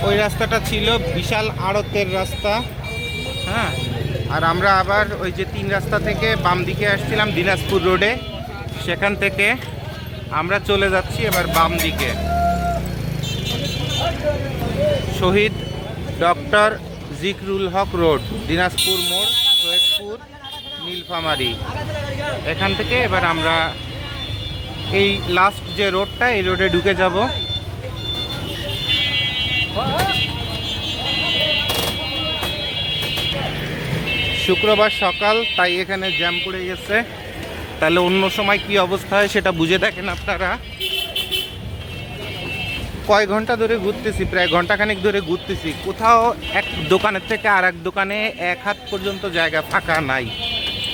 ওই রাস্তাটা ছিল বিশাল আড়তের রাস্তা। হ্যাঁ, আর আমরা আবার ওই যে 3 রাস্তা থেকে বাম দিকে আসছিলাম দিনাজপুর রোডে, সেখান থেকে আমরা চলে যাচ্ছি এবার বাম দিকে শহীদ ডক্টর জিকরুল হক রোড, দিনাজপুর মোড়, সৈয়দপুর, নীলফামারী। এখান থেকে এবার আমরা এই লাস্ট যে রোডটা, এই রোডে ঢুকে যাব। শুক্রবার সকাল, তাই এখানে জ্যাম পড়ে গেছে। তাহলে অন্য সময় কি অবস্থা হয় সেটা বুঝে দেখেন আপনারা। কয় ঘন্টা ধরে ঘুরতেছি, প্রায় ঘন্টাখানেক ধরে ঘুরতেছি, কোথাও এক দোকানের থেকে আর এক দোকানে 1 হাত পর্যন্ত জায়গা ফাঁকা নাই,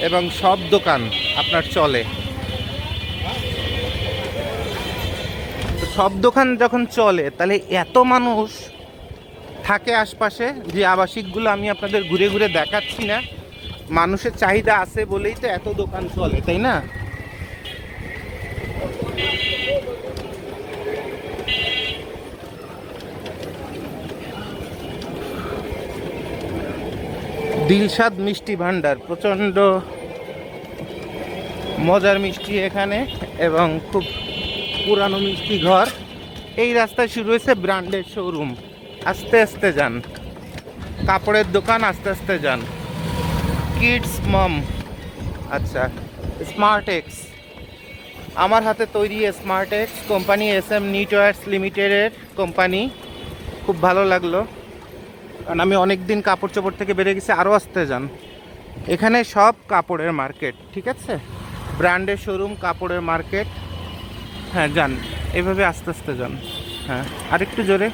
এবং সব দোকান আপনার চলে। সব দোকান যখন চলে তাহলে এত মানুষ থাকে আশপাশে, যে আবাসিকগুলো আমি আপনাদের ঘুরে ঘুরে দেখাচ্ছি না, মানুষের চাহিদা আছে বলেই তো এত দোকান চলে, তাই না? দিলশাদ মিষ্টি ভান্ডার, প্রচণ্ড মজার মিষ্টি এখানে, এবং খুব পুরানো মিষ্টি ঘর। এই রাস্তায় শুরু হয়েছে ব্র্যান্ডের শোরুম, আস্তে আস্তে যান। কাপড়ের দোকান, আস্তে আস্তে যান। কিডস মম, আচ্ছা, স্মার্ট এক্স, আমার হাতে তৈরি স্মার্ট এক্স কোম্পানি, SM নিটওয়ার্স লিমিটেডের কোম্পানি। খুব ভালো লাগলো, কারণ আমি অনেক দিন কাপড় চোপড় থেকে বেরিয়ে গেছি। আরও আসতে যান, এখানে সব কাপড়ের মার্কেট, ঠিক আছে, ব্র্যান্ডের শোরুম, কাপড়ের মার্কেট। হ্যাঁ যান, এভাবে আস্তে আস্তে যান। হ্যাঁ, আরেকটু জোরে।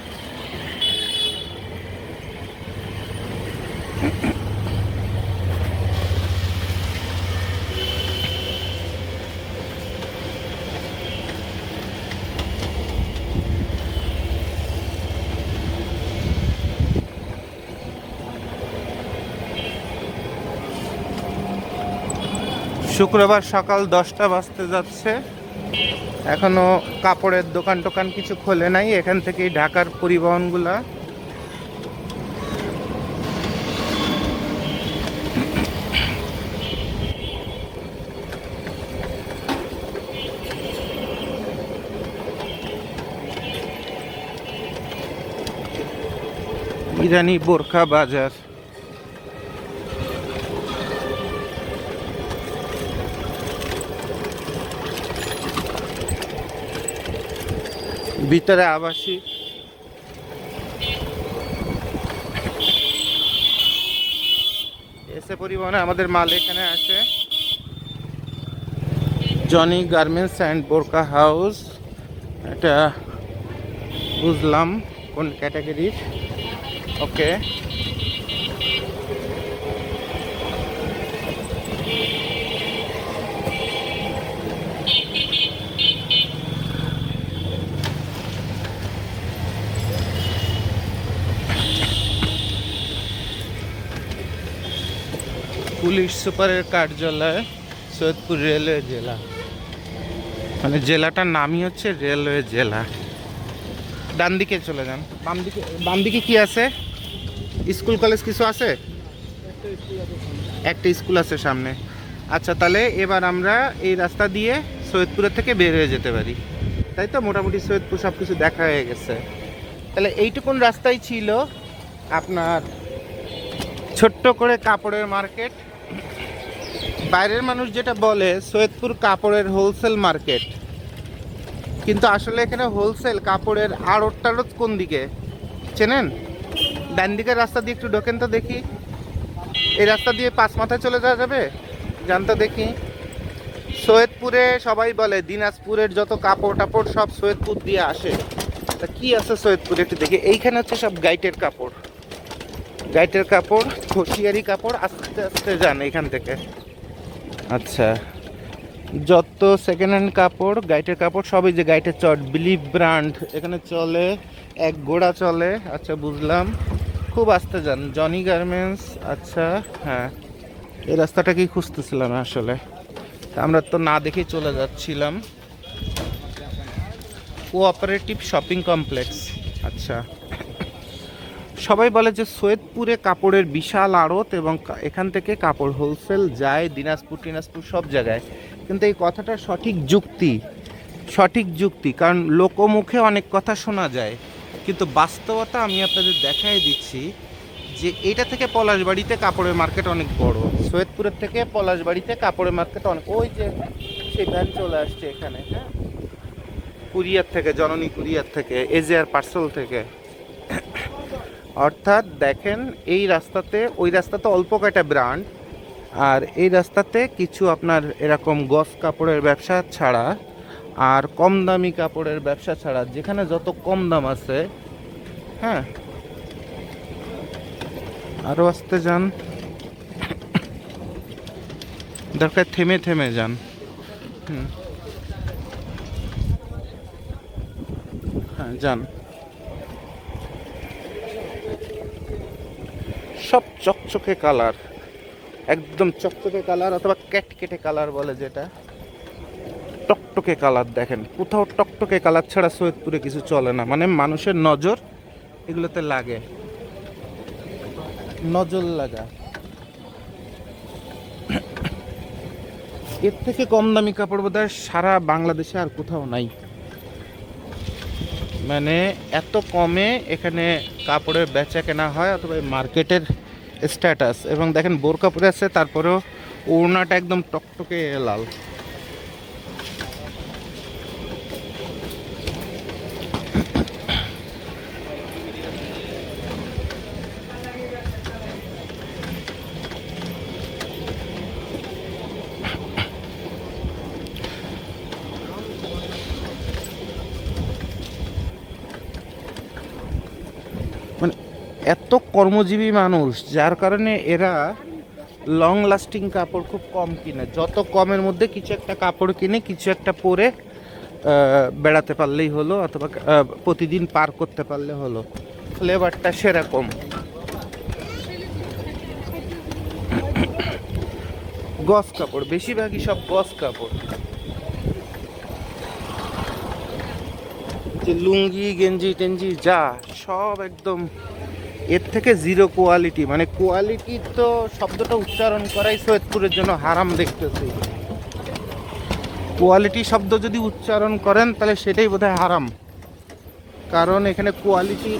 শুক্রবার সকাল 10টা বাজতে যাচ্ছে, এখনো কাপড়ের দোকান টোকান কিছু খোলে নাই। এখান থেকেই ঢাকার পরিবহনগুলা। ইরানি বোরখা বাজার। ভিতরে আবাসিক। এসে পরিবহনে আমাদের মাল এখানে আসে। জনি গার্মেন্টস অ্যান্ড বোরকা হাউস, এটা বুঝলাম কোন ক্যাটাগরির। ওকে, পুলিশ সুপারের কার্যালয়, সৈয়দপুর রেলওয়ে জেলা, মানে জেলাটার নামই হচ্ছে রেলওয়ে জেলা। ডান দিকে চলে যান, বাম দিকে কি আছে? স্কুল কলেজ কিছু আছে? একটা স্কুল আছে সামনে। আচ্ছা, তাহলে এবার আমরা এই রাস্তা দিয়ে সৈয়দপুরের থেকে বের হয়ে যেতে পারি, তাই তো? মোটামুটি সৈয়দপুর সব কিছু দেখা হয়ে গেছে। তাহলে এইটুকুন রাস্তাই ছিল আপনার ছোট্ট করে কাপড়ের মার্কেট। বাইরের মানুষ যেটা বলে সৈয়দপুর কাপড়ের হোলসেল মার্কেট, কিন্তু আসলে এখানে হোলসেল কাপড়ের আড়ত টাড়ত কোন দিকে চেনেন? ডান দিকের রাস্তা দিয়ে একটু ঢোকেন তো দেখি। এই রাস্তা দিয়ে 5 মাথায় চলে যাওয়া যাবে? জানতো দেখি। সৈয়দপুরে সবাই বলে দিনাজপুরের যত কাপড় টাপড় সব সৈয়দপুর দিয়ে আসে। তা কি আছে সৈয়দপুরে একটু দেখি। এইখানে হচ্ছে সব গাইটের কাপড়, গাইটের কাপড়, হোশিয়ারি কাপড়। আস্তে আস্তে যান এখান থেকে। আচ্ছা, যত সেকেন্ড হ্যান্ড কাপড়, গাইটের কাপড়, সবই যে গাইটের চট, বিলিভ ব্র্যান্ড এখানে চলে, এক গোড়া চলে। আচ্ছা বুঝলাম, খুব আস্তে যান। জনি গার্মেন্টস, আচ্ছা হ্যাঁ, এই রাস্তাটাকেই খুঁজতেছিলাম আসলে, আমরা তো না দেখেই চলে যাচ্ছিলাম। কোঅপারেটিভ শপিং কমপ্লেক্স, আচ্ছা সবাই বলে যে সৈয়দপুরে কাপড়ের বিশাল আড়ত এবং এখান থেকে কাপড় হোলসেল যায় দিনাজপুর সব জায়গায়, কিন্তু এই কথাটা সঠিক যুক্তি, কারণ লোকমুখে অনেক কথা শোনা যায়, কিন্তু বাস্তবতা আমি আপনাদের দেখাই দিচ্ছি যে এটা থেকে পলাশবাড়িতে কাপড়ের মার্কেট অনেক বড়, সৈয়দপুরের থেকে পলাশবাড়িতে কাপড়ের মার্কেট অনেক, ওই যে সেই ভ্যান চলে আসছে এখানে, হ্যাঁ, কুরিয়ার থেকে, জননী কুরিয়ার থেকে, এজিআর পার্সেল থেকে। অর্থাৎ দেখেন এই রাস্তাতে, ওই রাস্তাতে অল্প কয়টা ব্র্যান্ড, আর এই রাস্তাতে কিছু আপনার এরকম গস কাপড়ের ব্যবসা ছাড়া আর কম দামি কাপড়ের ব্যবসা ছাড়া, যেখানে যত কম দাম আছে, হ্যাঁ, আরও আসতে যান, দরকার থেমে থেমে যান। হ্যাঁ যান, সব চকচকে কালার, একদম চকচকে কালার অথবা ক্যাটকেটে কালার বলে যেটা, টকটকে কালার। দেখেন কোথাও টকটকে কালার ছাড়া সৈয়দপুরে কিছু চলে না, মানে মানুষের নজর এগুলোতে লাগে, নজর লাগা। এর থেকে কম দামি কাপড় বোধহয় সারা বাংলাদেশে আর কোথাও নাই, মানে এত কমে এখানে কাপড়ের বেচা কেনা হয়, অথবা মার্কেটের স্ট্যাটাস। এবং দেখেন বোরকা পরে আছে, তারপরেও ওড়নাটা একদম টকটকে লাল। মানে এত কর্মজীবী মানুষ, যার কারণে এরা লং লাস্টিং কাপড় খুব কম কিনে, যত কমের মধ্যে কিছু একটা কাপড় কিনে কিছু একটা পরে বেড়াতে পারলেই হলো, অথবা প্রতিদিন পার করতে পারলে হলো, ফ্লেভারটা সেরকম। গস কাপড় বেশিরভাগই সব গস কাপড়, যে লুঙ্গি গেঞ্জি টেঞ্জি যা সব একদম এর থেকে জিরো কোয়ালিটি। মানে কোয়ালিটি তো শব্দটা উচ্চারণ করাই সৈয়দপুরের জন্য হারাম দেখতেছি। কোয়ালিটি শব্দ যদি উচ্চারণ করেন তাহলে সেটাই বোধহয় হারাম, কারণ এখানে কোয়ালিটি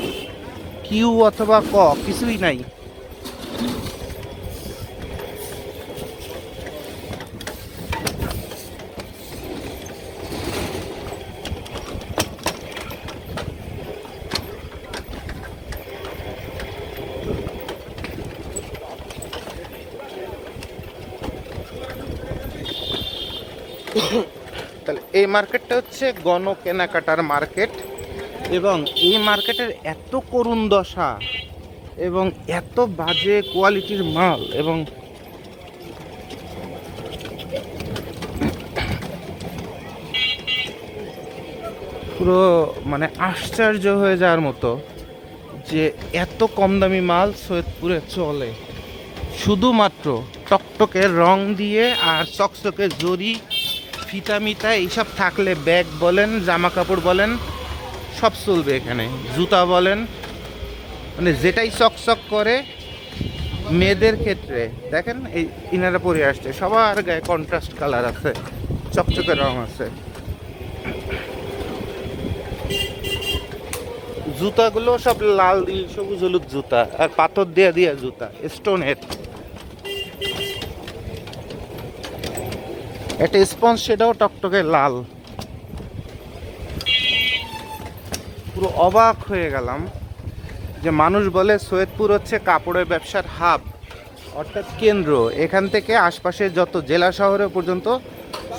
কিউ অথবা ক কিছুই নাই। তাহলে এই মার্কেটটা হচ্ছে গণ কেনাকাটার মার্কেট, এবং এই মার্কেটের এত করুণ দশা এবং এত বাজে কোয়ালিটির মাল, এবং পুরো মানে আশ্চর্য হয়ে যাওয়ার মতো যে এত কম দামি মাল সৈয়দপুরে চলে, শুধুমাত্র টকটকে রং দিয়ে আর চকচকে জরি ফিতা মিতা এইসব থাকলে, ব্যাগ বলেন জামা কাপড় বলেন সব চলবে এখানে, জুতা বলেন, মানে যেটাই চকচক করে। মেয়েদের ক্ষেত্রে দেখেন এই ইনারা পরে আসছে, সবার গায়ে কন্ট্রাস্ট কালার আছে, চকচকে রং আছে। জুতাগুলো সব লাল নীল সবুজ হলুদ জুতা, আর পাথর দিয়ে দিয়ে জুতা স্টোনের। একটা স্পঞ্জ, সেটাও টকটকে লাল। পুরো অবাক হয়ে গেলাম যে মানুষ বলে সৈয়দপুর হচ্ছে কাপড়ের ব্যবসার হাব, অর্থাৎ কেন্দ্র। এখান থেকে আশপাশের যত জেলা শহরে পর্যন্ত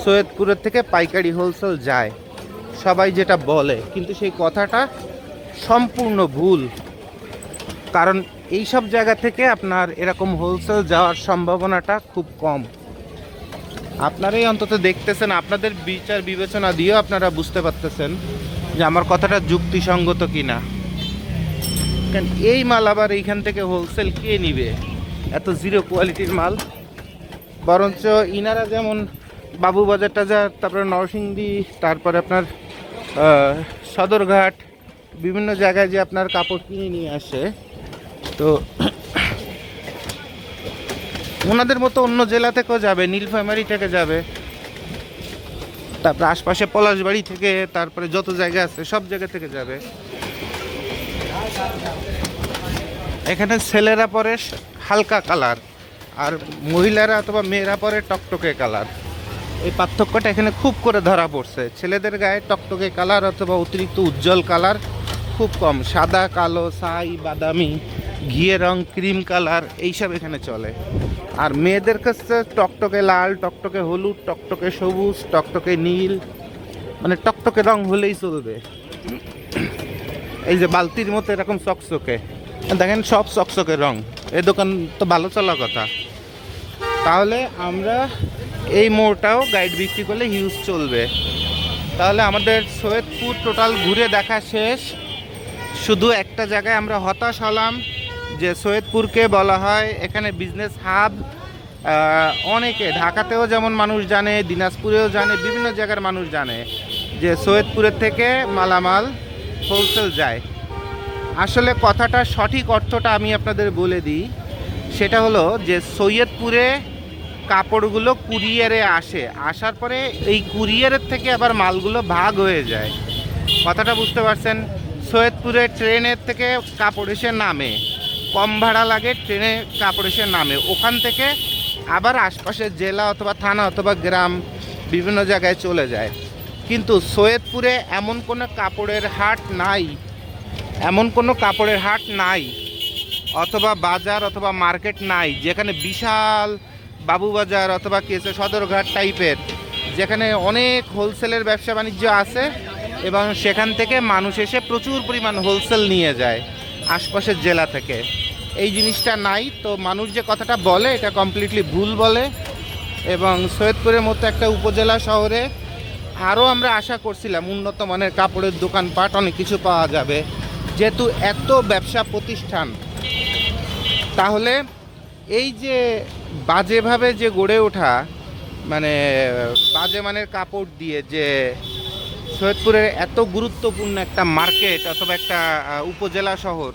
সৈয়দপুরের থেকে পাইকারি হোলসেল যায়, সবাই যেটা বলে, কিন্তু সেই কথাটা সম্পূর্ণ ভুল। কারণ এই সব জায়গা থেকে আপনার এরকম হোলসেল যাওয়ার সম্ভাবনাটা খুব কম। আপনারাই অন্তত দেখতেছেন, আপনাদের বিচার বিবেচনা দিয়েও আপনারা বুঝতে পারতেছেন যে আমার কথাটা যুক্তিসঙ্গত কিনা। কারণ এই মাল আবার এইখান থেকে হোলসেল কে নিবে, এত জিরো কোয়ালিটির মাল। বরঞ্চ ইনারা যেমন বাবুবাজার টাজার, তারপরে নরসিংদী, তারপরে আপনার সদরঘাট, বিভিন্ন জায়গায় যে আপনার কাপড় কিনে নিয়ে আসে, তো ওনাদের মতো অন্য জেলা থেকেও যাবে, নীলফামারী থেকে যাবে, তারপরে আশপাশে পলাশবাড়ি থেকে, তারপরে যত জায়গা আছে সব জায়গা থেকে যাবে। এখানে ছেলেরা পরে হালকা কালার, আর মহিলারা অথবা মেয়েরা পরে টকটকে কালার। এই পার্থক্যটা এখানে খুব করে ধরা পড়ছে। ছেলেদের গায়ে টকটকে কালার অথবা অতিরিক্ত উজ্জ্বল কালার খুব কম, সাদা, কালো, ছাই, বাদামি, ঘিয়ে রং, ক্রিম কালার এইসব এখানে চলে। আর মেয়েদের কাছে টকটকে লাল, টকটকে হলুদ, টকটকে সবুজ, টকটকে নীল, মানে টকটকে রং হলেই চলবে। এই যে বালতির মতো এরকম চকচকে, দেখেন সব চকচকে রং। এই দোকান তো ভালো চলার কথা। তাহলে আমরা এই মোড়টাও গাইড বিক্রি করলে হিউজ চলবে। তাহলে আমাদের সৈয়দপুর টোটাল ঘুরে দেখা শেষ। শুধু একটা জায়গায় আমরা হতাশ হলাম যে সৈয়দপুরকে বলা হয় এখানে বিজনেস হাব। অনেকে ঢাকাতেও যেমন মানুষ জানে, দিনাজপুরেও জানে, বিভিন্ন জায়গার মানুষ জানে যে সৈয়দপুরের থেকে মালামাল হোলসেল যায়। আসলে কথাটা সঠিক অর্থটা আমি আপনাদের বলে দিই। সেটা হলো যে সৈয়দপুরে কাপড়গুলো কুরিয়ারে আসে, আসার পরে এই কুরিয়ারের থেকে আবার মালগুলো ভাগ হয়ে যায়। কথাটা বুঝতে পারছেন? সৈয়দপুরে ট্রেনের থেকে কাপড় এসে নামে, কম ভাড়া লাগে, ট্রেনে কাপড় এসে নামে, ওখান থেকে আবার আশপাশের জেলা অথবা থানা অথবা গ্রাম বিভিন্ন জায়গায় চলে যায়। কিন্তু সৈয়দপুরে এমন কোনো কাপড়ের হাট নাই, এমন কোনো কাপড়ের হাট নাই অথবা বাজার অথবা মার্কেট নাই যেখানে বিশাল বাবুবাজার অথবা কেসে সদরঘাট টাইপের, যেখানে অনেক হোলসেলের ব্যবসা বাণিজ্য আছে এবং সেখান থেকে মানুষ এসে প্রচুর পরিমাণ হোলসেল নিয়ে যায় আশপাশের জেলা থেকে। এই জিনিসটা নাই। তো মানুষ যে কথাটা বলে এটা কমপ্লিটলি ভুল বলে। এবং সৈয়দপুরের মতো একটা উপজেলা শহরে আরও আমরা আশা করছিলাম উন্নত মানের কাপড়ের দোকানপাট অনেক কিছু পাওয়া যাবে, যেহেতু এত ব্যবসা প্রতিষ্ঠান। তাহলে এই যে বাজেভাবে যে গড়ে ওঠা, মানে বাজে মানের কাপড় দিয়ে যে সৈয়দপুরের এত গুরুত্বপূর্ণ একটা মার্কেট অথবা একটা উপজেলা শহর,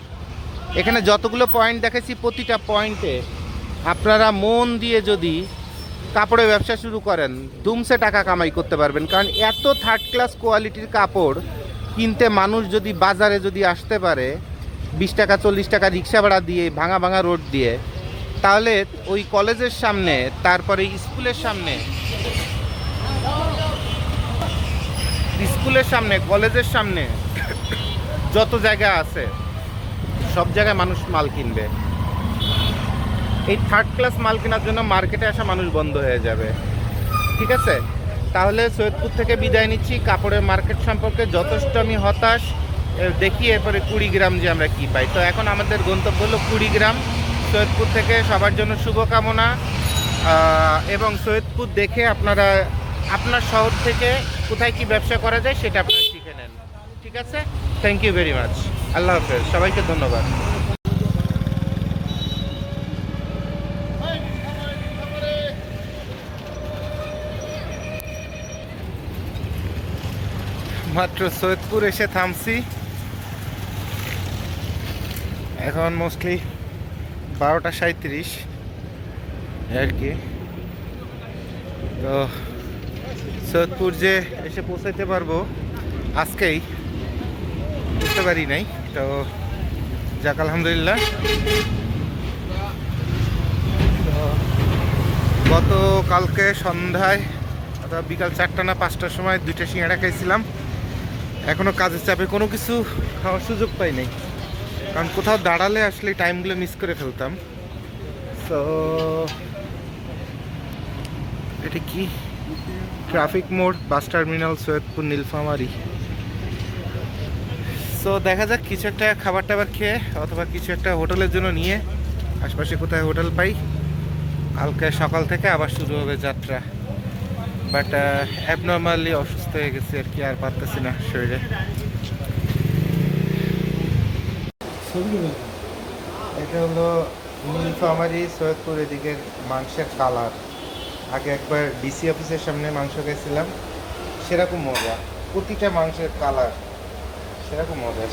এখানে যতগুলো পয়েন্ট দেখেছি প্রতিটা পয়েন্টে আপনারা মন দিয়ে যদি কাপড়ের ব্যবসা শুরু করেন দুমসে টাকা কামাই করতে পারবেন। কারণ এত থার্ড ক্লাস কোয়ালিটির কাপড় কিনতে মানুষ যদি বাজারে যদি আসতে পারে 20 টাকা 40 টাকা রিক্সা ভাড়া দিয়ে ভাঙা ভাঙা রোড দিয়ে, তাহলে ওই কলেজের সামনে, তারপরে স্কুলের সামনে, কলেজের সামনে যত জায়গা আছে সব জায়গায় মানুষ মাল কিনবে। এই থার্ড ক্লাস মাল কেনার জন্য মার্কেটে আসা মানুষ বন্ধ হয়ে যাবে। ঠিক আছে? তাহলে সৈয়দপুর থেকে বিদায় নিচ্ছি। কাপড়ের মার্কেট সম্পর্কে যথেষ্ট আমি হতাশ। দেখি এরপরে কুড়িগ্রাম যে আমরা কি পাই। তো এখন আমাদের গন্তব্য হলো কুড়িগ্রাম। সৈয়দপুর থেকে সবার জন্য শুভকামনা। এবং সৈয়দপুর দেখে আপনারা আপনার শহর থেকে কোথায় কি ব্যবসা করা যায় সেটা আপনারা শিখে নেন। ঠিক আছে? Thank you very much. আল্লাহ হাফেজ, সবাইকে ধন্যবাদ। মাত্র সৈয়দপুর এসে থামছি, এখন মোস্টলি 12:37 আর কি। তো সৈয়দপুর যে এসে পৌঁছাইতে পারবো আজকেই বুঝতে পারি নাই। তো যাক আলহামদুলিল্লাহ। গতকালকে সন্ধ্যায় অথবা বিকাল 4টা না 5টার সময় 2টা সিঙ্গাড়া খাইছিলাম। এখনও কাজের চাপে কোনো কিছু খাওয়ার সুযোগ পাই নাই, কারণ কোথাও দাঁড়ালে আসলে টাইমগুলো মিস করে ফেলতাম। সো এটা কি ট্রাফিক মোড়, bus terminal, Saidpur, Nilphamari. So দেখা যাক কিছু একটা খাবার টাবার খেয়ে অথবা কিছু একটা হোটেলের জন্য নিয়ে আশপাশে কোথায় হোটেল পাই। কালকে সকাল থেকে আবার শুরু হবে যাত্রা। বাট অ্যাবনর্মালি অসুস্থ হয়ে গেছে আর কি, আর পারতেছি না শরীরে। এটা হলো নীলফামারী সৈয়দপুর এদিকের মাংসের কালার। আগে একবার ডিসি অফিসের সামনে মাংস খেয়েছিলাম, সেরকম মজা। প্রতিটা মাংসের কালার সেরকম মজা।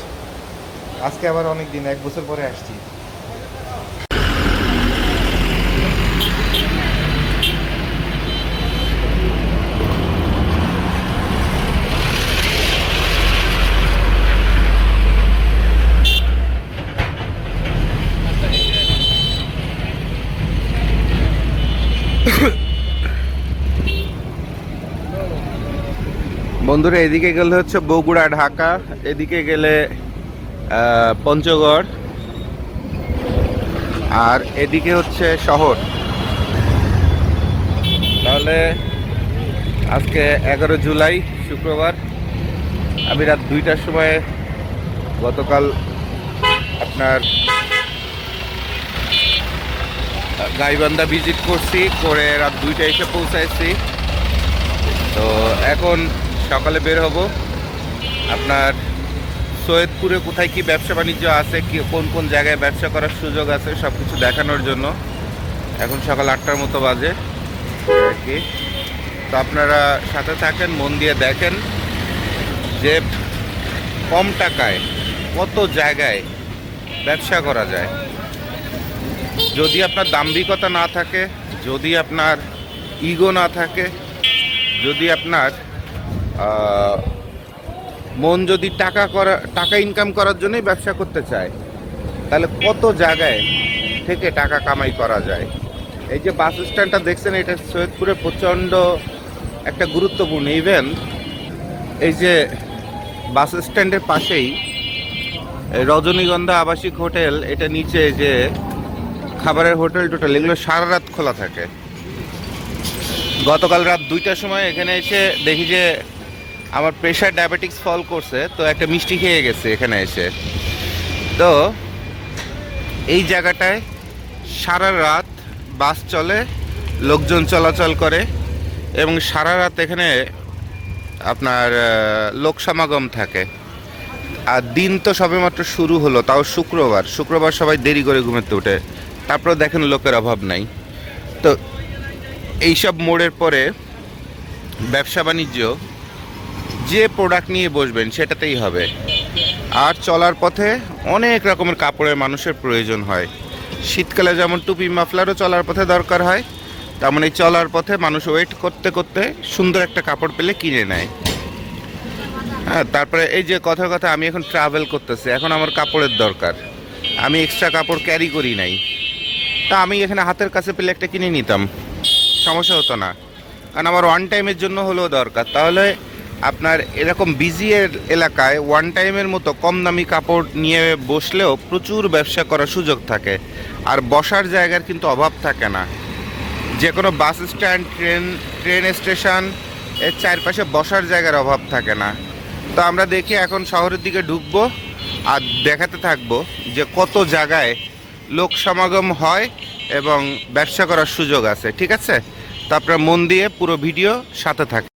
আজকে আবার অনেক দিন, 1 বছর পরে আসছি। বন্ধুরা, এদিকে গেলে হচ্ছে বগুড়া, ঢাকা, এদিকে গেলে পঞ্চগড়, আর এদিকে হচ্ছে শহর। তাহলে আজকে 11 জুলাই শুক্রবার, আমি রাত 2টার সময় গতকাল আপনার গাইবান্ধা ভিজিট করছি, করে রাত 2টায় এসে পৌঁছাইছি। তো এখন সকালে বের হব আপনার সৈয়দপুরে কোথায় কি ব্যবসা বাণিজ্য আছে, কি কোন কোন জায়গায় ব্যবসা করার সুযোগ আছে সব কিছু দেখানোর জন্য। এখন সকাল 8টার মতো বাজে আর কি। তো আপনারা সাথে থাকেন, মন দিয়ে দেখেন যে কম টাকায় কত জায়গায় ব্যবসা করা যায়। যদি আপনার দাম্ভিকতা না থাকে, যদি আপনার ইগো না থাকে, যদি আপনার মন যদি টাকা ইনকাম করার জন্যই ব্যবসা করতে চায়, তাহলে কত জায়গায় থেকে টাকা কামাই করা যায়। এই যে বাস স্ট্যান্ডটা দেখছেন, এটা সৈয়দপুরে প্রচণ্ড একটা গুরুত্বপূর্ণ ইভেন্ট। এই যে বাস স্ট্যান্ডের পাশেই রজনীগন্ধা আবাসিক হোটেল, এটা নিচে যে খাবারের হোটেল টোটেল, এগুলো সারা রাত খোলা থাকে। গতকাল রাত 2টার সময় এখানে এসে দেখি যে আমার প্রেশার ডায়াবেটিক্স ফল করছে, তো একটা মিষ্টি খেয়ে গেছে এখানে এসে। তো এই জায়গাটায় সারা রাত বাস চলে, লোকজন চলাচল করে, এবং সারা রাত এখানে আপনার লোক সমাগম থাকে। আর দিন তো সবেমাত্র শুরু হলো, তাও শুক্রবার সবাই দেরি করে ঘুমাতে ওঠে, তারপরে দেখেন লোকের অভাব নাই। তো এইসব মোড়ের পরে ব্যবসা বাণিজ্য, যে প্রোডাক্ট নিয়ে বসবেন সেটাতেই হবে। আর চলার পথে অনেক রকমের কাপড়ের মানুষের প্রয়োজন হয়। শীতকালে যেমন টুপি মাফলারও চলার পথে দরকার হয়, তেমন এই চলার পথে মানুষ ওয়েট করতে করতে সুন্দর একটা কাপড় পেলে কিনে নেয়। হ্যাঁ, তারপরে এই যে কথা আমি এখন ট্রাভেল করতেছি, এখন আমার কাপড়ের দরকার, আমি এক্সট্রা কাপড় ক্যারি করি নাই। তা আমি এখানে হাতের কাছে পেলে একটা কিনে নিতাম, সমস্যা হতো না, কারণ আমার ওয়ান টাইমের জন্য হলেও দরকার। তাহলে আপনার এরকম বিজি এলাকায় ওয়ান টাইমের মতো কম দামি কাপড় নিয়ে বসলেও প্রচুর ব্যবসা করার সুযোগ থাকে, আর বসার জায়গার কিন্তু অভাব থাকে না। যে কোনো বাস স্ট্যান্ড, ট্রেন স্টেশন এর চারপাশে বসার জায়গার অভাব থাকে না। তো আমরা দেখি এখন শহরের দিকে ঢুকবো আর দেখাতে থাকবো যে কত জায়গায় লোক সমাগম হয় এবং ব্যবসা করার সুযোগ আছে। ঠিক আছে, তো আপনারা মন দিয়ে পুরো ভিডিও সাথে থাকেন।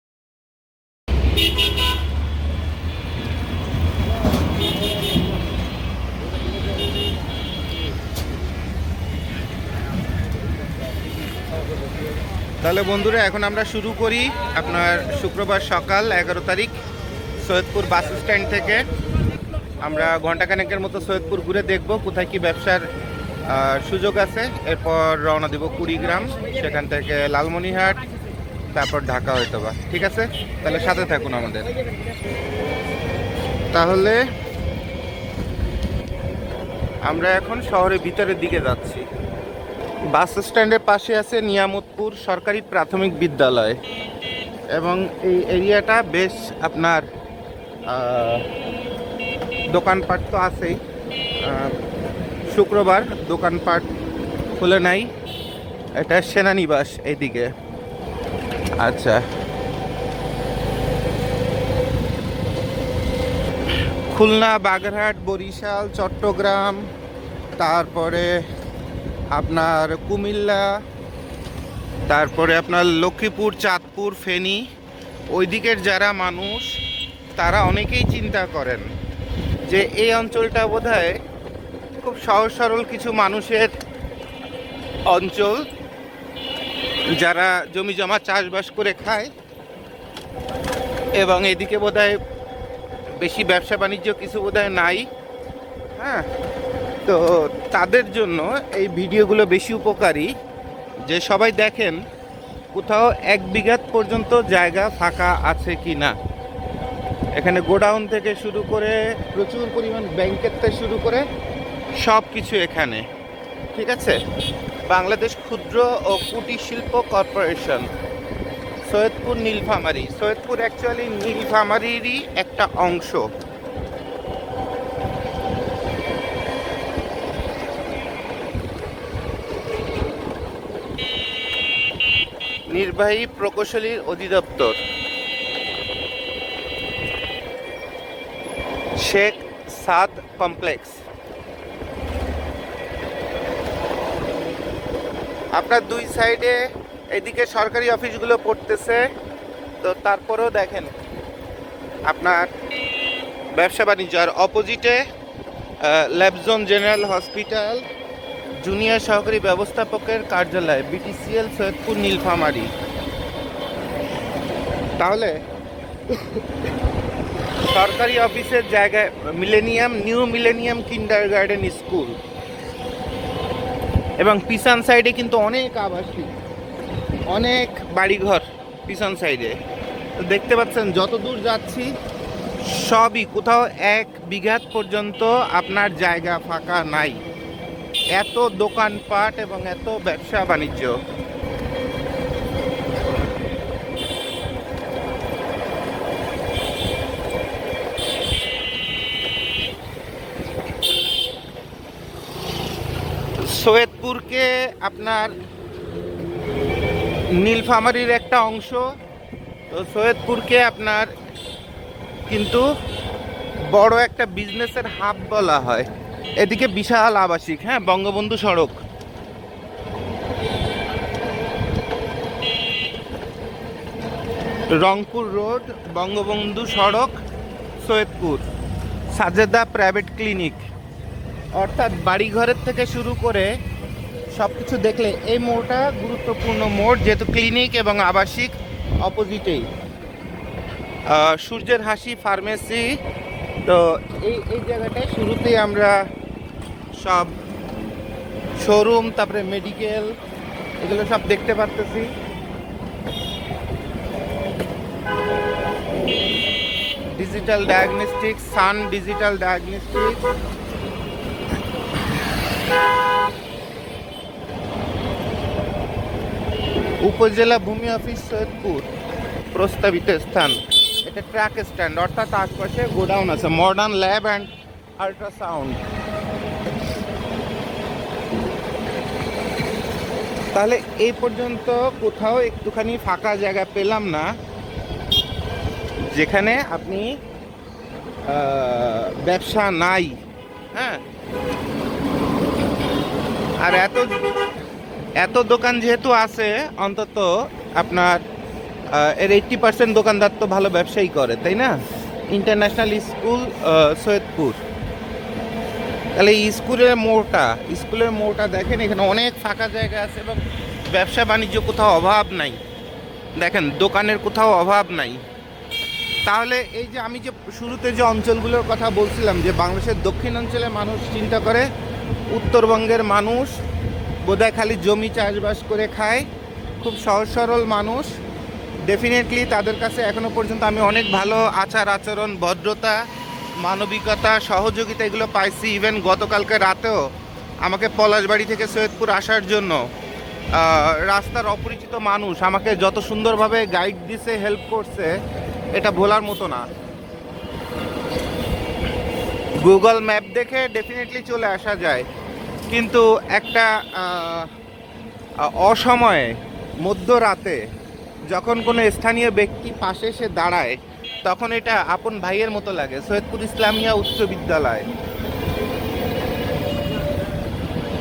তাহলে বন্ধুরা, এখন আমরা শুরু করি আপনার শুক্রবার সকাল 11 তারিখ সৈয়দপুর বাস স্ট্যান্ড থেকে। আমরা ঘন্টাখানেকের মতো সৈয়দপুর ঘুরে দেখব কোথায় কি ব্যবসার সুযোগ আছে। এরপর রওনা দেব কুড়িগ্রাম, সেখান থেকে লালমনিরহাট, তারপর ঢাকা হয়তো বা। ঠিক আছে, তাহলে সাথে থাকুন আমাদের। তাহলে আমরা এখন শহরের ভিতরের দিকে যাচ্ছি। বাস স্ট্যান্ডের পাশে আছে নিয়ামতপুর সরকারি প্রাথমিক বিদ্যালয়, এবং এই এরিয়াটা বেশ আপনার দোকানপাট তো আছেই। শুক্রবার দোকানপাট খুলে নাই। এটা সেনানিবাস এইদিকে। আচ্ছা, খুলনা, বাগেরহাট, বরিশাল, চট্টগ্রাম, তারপরে আপনার কুমিল্লা, তারপরে আপনার লক্ষ্মীপুর, চাঁদপুর, ফেনী, ওই দিকের যারা মানুষ তারা অনেকেই চিন্তা করেন যে এই অঞ্চলটা বোধহয় খুব সহজ সরল কিছু মানুষের অঞ্চল, যারা জমি জমা চাষবাস করে খায়, এবং এদিকে বোধহয় বেশি ব্যবসা বাণিজ্য কিছু বোধহয় নাই। হ্যাঁ, তো তাদের জন্য এই ভিডিওগুলো বেশি উপকারী, যে সবাই দেখেন কোথাও 1 বিঘা পর্যন্ত জায়গা ফাঁকা আছে কি না। এখানে গোডাউন থেকে শুরু করে প্রচুর পরিমাণ ব্যাংকের থেকে শুরু করে সব কিছু এখানে, ঠিক আছে। বাংলাদেশ ক্ষুদ্র ও কুটির শিল্প কর্পোরেশন, সৈয়দপুর নীলফামারী। সৈয়দপুর অ্যাকচুয়ালি নীলফামারীরই একটা অংশ। নির্বাহী প্রকৌশলীর অধিদপ্তর, শেখ সাদ কমপ্লেক্স। আপনার দুই সাইডে এদিকে সরকারি অফিসগুলো পড়তেছে, তো তারপরেও দেখেন আপনার ব্যবসা বাণিজ্য। আর অপোজিটে ল্যাবজোন জেনারেল হসপিটাল, জুনিয়র সহকারী ব্যবস্থাপকের কার্যালয়, বিটিসিএল সৈয়দপুর নীলফামারী। তাহলে সরকারি অফিসের জায়গায় millennium, new millennium kindergarten school, এবং পিছন সাইডে কিন্তু অনেক আবাসিক, অনেক বাড়িঘর পিছন সাইডে। তো দেখতে পাচ্ছেন যত দূর যাচ্ছি সবই কোথাও 1 বিঘা পর্যন্ত আপনার জায়গা ফাঁকা নাই। এত দোকানপাট এবং এত ব্যবসা বাণিজ্য। সৈয়দপুরকে আপনার নীলফামারীর একটা অংশ, তো সৈয়দপুরকে আপনার কিন্তু বড় একটা বিজনেসের হাব বলা হয়। এদিকে বিশাল আবাসিক, হ্যাঁ, বঙ্গবন্ধু সড়ক। রংপুর রোড, বঙ্গবন্ধু সড়ক, সৈয়দপুর। সাজেদা প্রাইভেট ক্লিনিক, অর্থাৎ বাড়িঘরের থেকে শুরু করে সব কিছু দেখলে এই মোড়টা গুরুত্বপূর্ণ মোড়, যেহেতু ক্লিনিক এবং আবাসিক অপোজিটেই। সূর্যের হাসি ফার্মেসি, তো এই জায়গাটায় শুরুতেই আমরা সব শোরুম, তারপরে মেডিকেল, এগুলো সব দেখতে পারতেছি। ডিজিটাল ডায়াগনস্টিক, সান ডিজিটাল ডায়াগনস্টিক। উপজেলা ভূমি অফিস সৈয়দপুর, প্রস্তাবিত স্থান। এটা ট্রাক স্ট্যান্ড, অর্থাৎ আশপাশে গোডাউন আছে, মডার্ন ল্যাব অ্যান্ড আল্ট্রাসাউন্ড। তাহলে এই পর্যন্ত কোথাও একটুখানি ফাঁকা জায়গা পেলাম না যেখানে আপনি ব্যবসা নাই, হ্যাঁ। আর এত দোকান যেহেতু আছে, অন্তত আপনার এর 80% দোকানদার তো ভালো ব্যবসায়ী করে, তাই না। International school Saidpur. তাহলে স্কুলের মোড়টা দেখেন, এখানে অনেক ফাঁকা জায়গা আছে এবং ব্যবসা বাণিজ্য কোথাও অভাব নাই। দেখেন দোকানের কোথাও অভাব নাই। তাহলে এই যে আমি যে শুরুতে যে অঞ্চলগুলোর কথা বলছিলাম, যে বাংলাদেশের দক্ষিণাঞ্চলে মানুষ চিন্তা করে উত্তরবঙ্গের মানুষ বোধহয় খালি জমি চাষবাস করে খায়, খুব সহজ সরল মানুষ। ডেফিনেটলি তাদের কাছে এখনো পর্যন্ত আমি অনেক ভালো আচার আচরণ, ভদ্রতা, মানবিকতা, সহযোগিতা এগুলো পাইছি। ইভেন গতকালকে রাতেও আমাকে পলাশবাড়ি থেকে সৈয়দপুর আসার জন্য রাস্তার অপরিচিত মানুষ আমাকে যত সুন্দরভাবে গাইড দিছে, হেল্প করছে, এটা ভোলার মতো না। গুগল ম্যাপ দেখে ডেফিনেটলি চলে আসা যায়, কিন্তু একটা অসময়ে মধ্যরাতে যখন কোনো স্থানীয় ব্যক্তি পাশে এসে দাঁড়ায়, তখন এটা আপন ভাইয়ের মতো লাগে। সৈয়দপুর ইসলামিয়া উচ্চ বিদ্যালয়,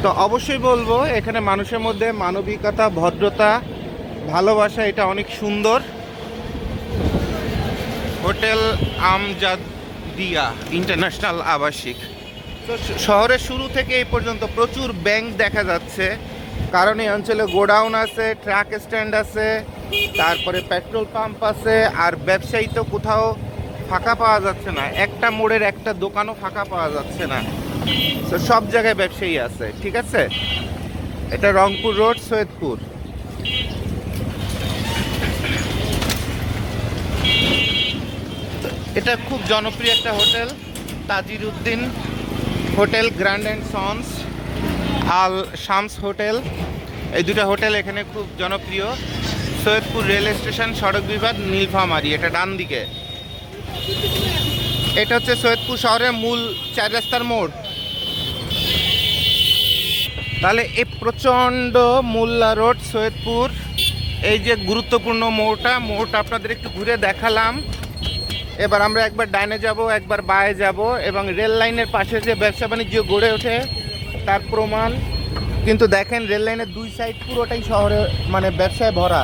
তো অবশ্যই বলবো এখানে মানুষের মধ্যে মানবিকতা, ভদ্রতা, ভালোবাসা, এটা অনেক সুন্দর। হোটেল আমজাদিয়া ইন্টারন্যাশনাল আবাসিক। তো শহরের শুরু থেকে এই পর্যন্ত প্রচুর ব্যাংক দেখা যাচ্ছে, কারণ এই অঞ্চলে গোডাউন আছে, ট্রাক স্ট্যান্ড আছে, তারপরে পেট্রোল পাম্প আছে। আর ব্যবসায়ী তো কোথাও ফাঁকা পাওয়া যাচ্ছে না, একটা মোড়ের একটা দোকানও ফাঁকা পাওয়া যাচ্ছে না। তো সব জায়গায় ব্যবসায়ী আছে, ঠিক আছে। এটা রংপুর রোড, সৈয়দপুর। এটা খুব জনপ্রিয় একটা hotel, Tajir Uddin hotel, grand and sons, Al Shams hotel. এই দুটো হোটেল এখানে খুব জনপ্রিয়। সৈয়দপুর রেল স্টেশন, সড়ক বিভাগ, নীলফামারী, এটা ডান দিকে। এটা হচ্ছে সৈয়দপুর শহরের মূল 4 রাস্তার মোড়। তাহলে এই প্রচণ্ড মোল্লা রোড সৈয়দপুর, এই যে গুরুত্বপূর্ণ মোড়টা আপনাদের একটু ঘুরে দেখালাম। এবার আমরা একবার ডাইনে যাব, একবার বায়ে যাব, এবং রেল লাইনের পাশে যে ব্যবসা বাণিজ্য গড়ে ওঠে তার প্রমাণ। কিন্তু দেখেন রেল লাইনের 2 সাইড পুরোটাই শহরে মানে ব্যবসায় ভরা,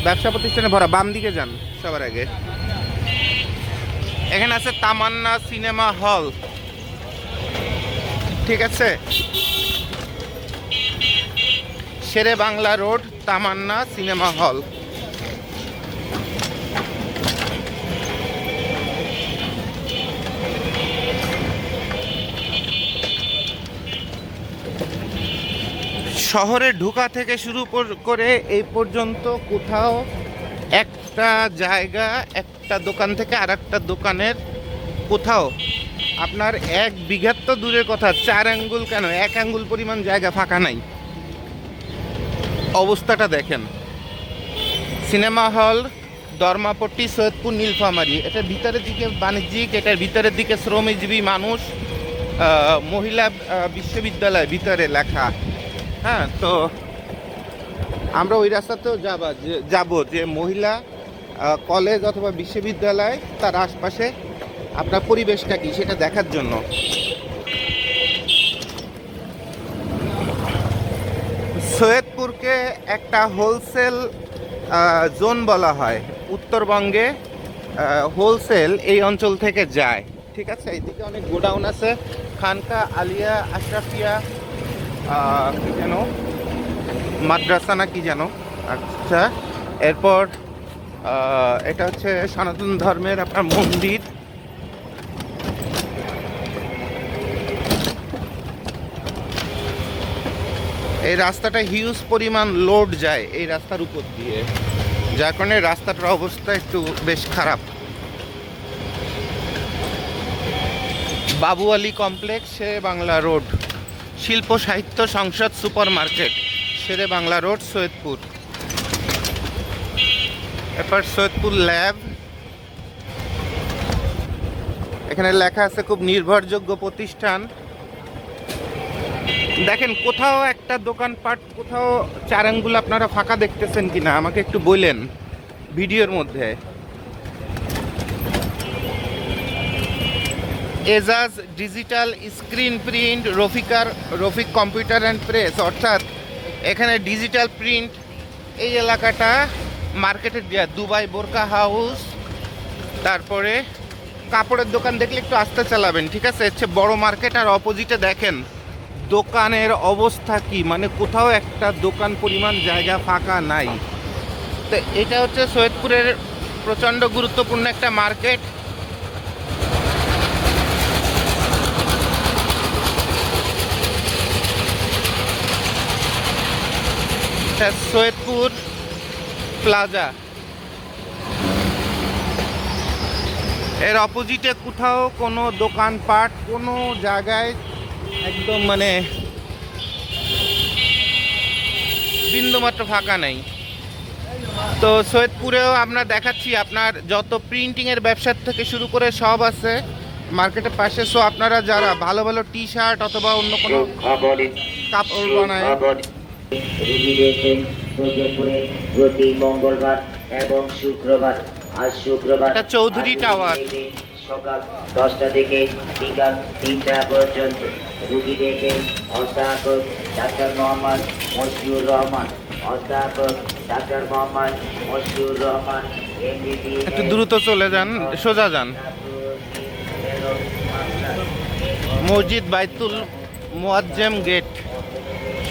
ব্যবসা প্রতিষ্ঠানে ভরা। বাম দিকে যান সবার আগে, এখানে আছে তামান্না সিনেমা হল, ঠিক আছে? শেরে বাংলা রোড, তামান্না সিনেমা হল। শহরে ঢোকা থেকে শুরু করে এই পর্যন্ত কোথাও একটা জায়গা, একটা দোকান থেকে আর একটা দোকানের কোথাও আপনার 1 বিঘার তো দূরের কথা, 4 আঙ্গুল কেন 1 আঙ্গুল পরিমাণ জায়গা ফাঁকা নাই। অবস্থাটা দেখেন। Cinema hall, ধর্মাপট্টি, Saidpur, Nilphamari. এটার ভিতরের দিকে বাণিজ্যিক, এটার ভিতরের দিকে শ্রমজীবী মানুষ, মহিলা বিশ্ববিদ্যালয় ভিতরে লেখা। হ্যাঁ, তো আমরা ওই রাস্তাতেও যাব যে মহিলা কলেজ অথবা বিশ্ববিদ্যালয়, তার আশপাশে আপনার পরিবেশটা কি সেটা দেখার জন্য। সৈয়দপুরকে একটা হোলসেল জোন বলা হয়। উত্তরবঙ্গে হোলসেল এই অঞ্চল থেকে যায়, ঠিক আছে? এইদিকে অনেক গোডাউন আছে, খানকা আলিয়া আশরাফিয়া কি যেন মাদ্রাসা না কি যেন। আচ্ছা, এরপর এটা হচ্ছে সনাতন ধর্মের আপনার মন্দির। এই রাস্তাটা হিউজ পরিমাণ লোড যায় এই রাস্তার উপর দিয়ে, যার কারণে রাস্তাটার অবস্থা একটু বেশ খারাপ। বাবু আলী কমপ্লেক্স, শেরে বাংলা রোড, শিল্প সাহিত্য সংসদ সুপার মার্কেট, শেরে বাংলা রোড, সৈয়দপুর। এরপর সৈয়দপুর ল্যাব, এখানে লেখা আছে খুব নির্ভরযোগ্য প্রতিষ্ঠান। দেখেন কোথাও একটা দোকানপাট, কোথাও 4 আঙ্গুল আপনারা ফাঁকা দেখতেছেন কিনা আমাকে একটু বললেন ভিডিওর মধ্যে। Ejaz digital screen print, Rafiq computer and press, অর্থাৎ এখানে ডিজিটাল প্রিন্ট। এই এলাকাটা মার্কেটের দেওয়া। দুবাই বোরকা হাউস, তারপরে কাপড়ের দোকান দেখলে একটু আস্তে চালাবেন, ঠিক আছে? হচ্ছে বড় মার্কেট। আর অপোজিটে দেখেন দোকানের অবস্থা কি, মানে কোথাও একটা দোকান পরিমাণ জায়গা ফাঁকা নাই। তো এটা হচ্ছে সৈয়দপুরের প্রচণ্ড গুরুত্বপূর্ণ একটা মার্কেট। সৈয়দপুর প্লাজা, এর অপোজিটে কোথাও কোনো দোকানপাট কোনো জায়গায় একদম মানে বিন্দুমাত্র ফাঁকা নেই। তো সৈয়দপুরেও আমরা দেখাচ্ছি আপনার যত প্রিন্টিংয়ের ব্যবসার থেকে শুরু করে সব আছে মার্কেটের পাশে। সো আপনারা যারা ভালো ভালো টি শার্ট অথবা অন্য কোনো কাপড় বানায়, প্রতি মঙ্গলবার এবং শুক্রবার, আজ শুক্রবার চৌধুরী টাওয়ার, সকাল 10টা থেকে বিকাল 3টা পর্যন্ত রুগী দেখে অধ্যাপক ডাক্তার মোহাম্মদ মশিউর রহমান, অধ্যাপক ডাক্তার মোহাম্মদ মশিউর রহমান এমবিবিএস। একটু দ্রুত চলে যান, সোজা যান। মসজিদ বাইতুল মুয়াজ্জেম গেট,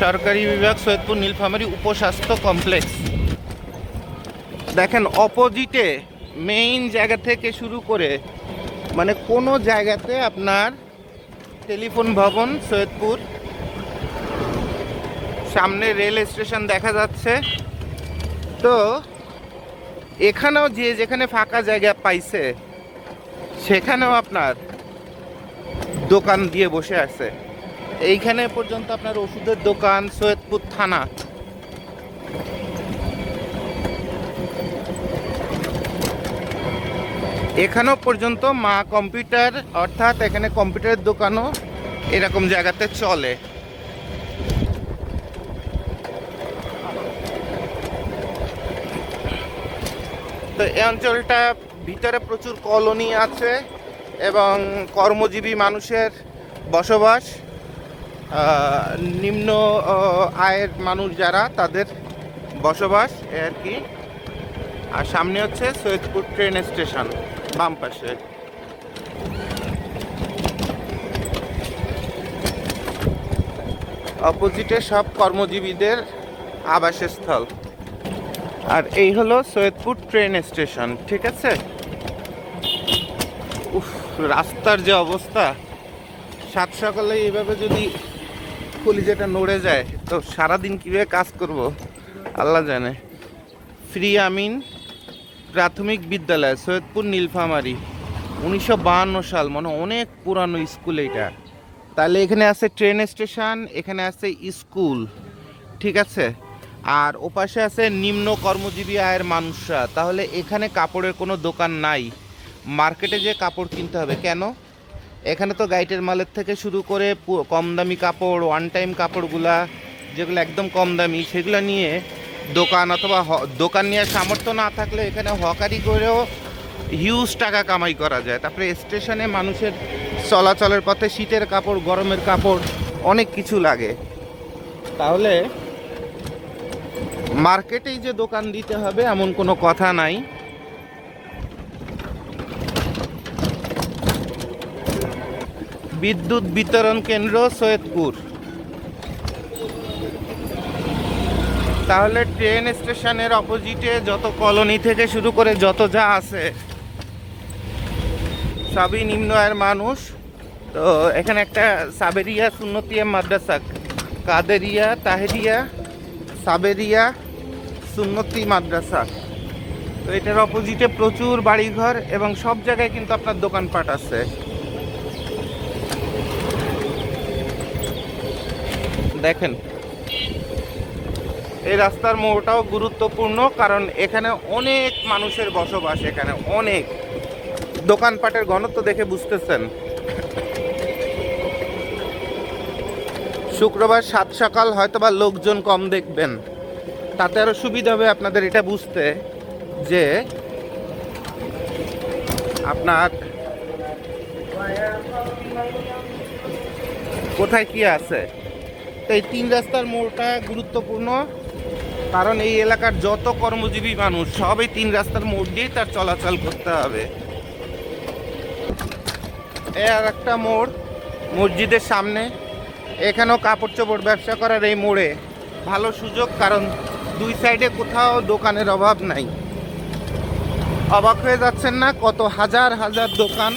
সরকারি বিভাগ, সৈয়দপুর, নীলফামারী উপস্বাস্থ্য কমপ্লেক্স। দেখেন অপোজিটে মেইন জায়গা থেকে শুরু করে মানে কোনো জায়গাতে আপনার টেলিফোন ভবন, সৈয়দপুর, সামনে রেল স্টেশন দেখা যাচ্ছে। তো এখানেও যে যেখানে ফাঁকা জায়গা পাইছে সেখানেও আপনার দোকান দিয়ে বসে আছে। এইখানে পর্যন্ত আপনার ওষুধের দোকান, সৈয়দপুর থানা। এখানেও পর্যন্ত মা কম্পিউটার, অর্থাৎ এখানে কম্পিউটারের দোকানও এরকম জায়গাতে চলে। তো এই অঞ্চলটা ভিতরে প্রচুর কলোনি আছে এবং কর্মজীবী মানুষের বসবাস, নিম্ন আয়ের মানুষ যারা তাদের বসবাস এই আর কি। আর সামনে হচ্ছে সৈয়দপুর ট্রেন স্টেশন বাম পাশে। অপোজিটে সব কর্মজীবীদের আবাসস্থল। আর এই হলো সৈয়দপুর ট্রেন স্টেশন, ঠিক আছে। উফ, রাস্তার যে অবস্থা, সাত সকালে এইভাবে যদি কলিজাটা নড়ে যায় তো সারাদিন কীভাবে কাজ করব আল্লাহ জানে। ফ্রি আমিন প্রাথমিক বিদ্যালয়, সৈয়দপুর নীলফামারী, 1952 সাল, মানে অনেক পুরানো স্কুল এইটা। তাহলে এখানে আছে ট্রেন স্টেশন, এখানে আছে স্কুল, ঠিক আছে। আর ওপাশে আছে নিম্ন কর্মজীবী আয়ের মানুষরা। তাহলে এখানে কাপড়ের কোনো দোকান নাই, মার্কেটে যে কাপড় কিনতে হবে। কেন? এখানে তো গাইটের মালের থেকে শুরু করে কম দামি কাপড়, ওয়ান টাইম কাপড়গুলা যেগুলো একদম কম দামি, সেগুলো নিয়ে দোকান, অথবা দোকান নিয়ে সামর্থ্য না থাকলে এখানে হকারি করেও হিউজ টাকা কামাই করা যায়। তারপরে স্টেশনে মানুষের চলাচলের পথে শীতের কাপড়, গরমের কাপড়, অনেক কিছু লাগে। তাহলে মার্কেটেই যে দোকান দিতে হবে এমন কোনো কথা নাই। বিদ্যুৎ বিতরণ কেন্দ্র সৈয়দপুর। তাহলে ট্রেন স্টেশনের অপোজিটে যত কলোনি থেকে শুরু করে যত যা আছে সবই নিম্ন আয়ের মানুষ। তো এখানে একটা সাবেরিয়া সুন্নতিয়া মাদ্রাসা, কাদেরিয়া, তাহেরিয়া, সাবেরিয়া সুন্নতি মাদ্রাসা। তো এটার অপোজিটে প্রচুর বাড়িঘর এবং সব জায়গায় কিন্তু আপনার দোকানপাট আছে। দেখেন, এই রাস্তার মোড়টাও গুরুত্বপূর্ণ, কারণ এখানে অনেক মানুষের বসবাস, এখানে অনেক দোকানপাটের ঘনত্ব দেখে বুঝতেছেন। শুক্রবার সাত সকাল হয়তোবা লোকজন কম দেখবেন, তাতে আরো সুবিধা হবে আপনাদের এটা বুঝতে যে আপনার কোথায় কি আছে। তো এই তিন রাস্তার মোড়টা গুরুত্বপূর্ণ, কারণ এই এলাকার যত কর্মজীবী মানুষ সবই তিন রাস্তার মোড় দিয়েই তার চলাচল করতে হবে। আর একটা মোড় মসজিদের সামনে, এখানেও কাপড় চোপড় ব্যবসা করার এই মোড়ে ভালো সুযোগ, কারণ দুই সাইডে কোথাও দোকানের অভাব নাই। অবাক হয়ে যাচ্ছেন না কত হাজার হাজার দোকান।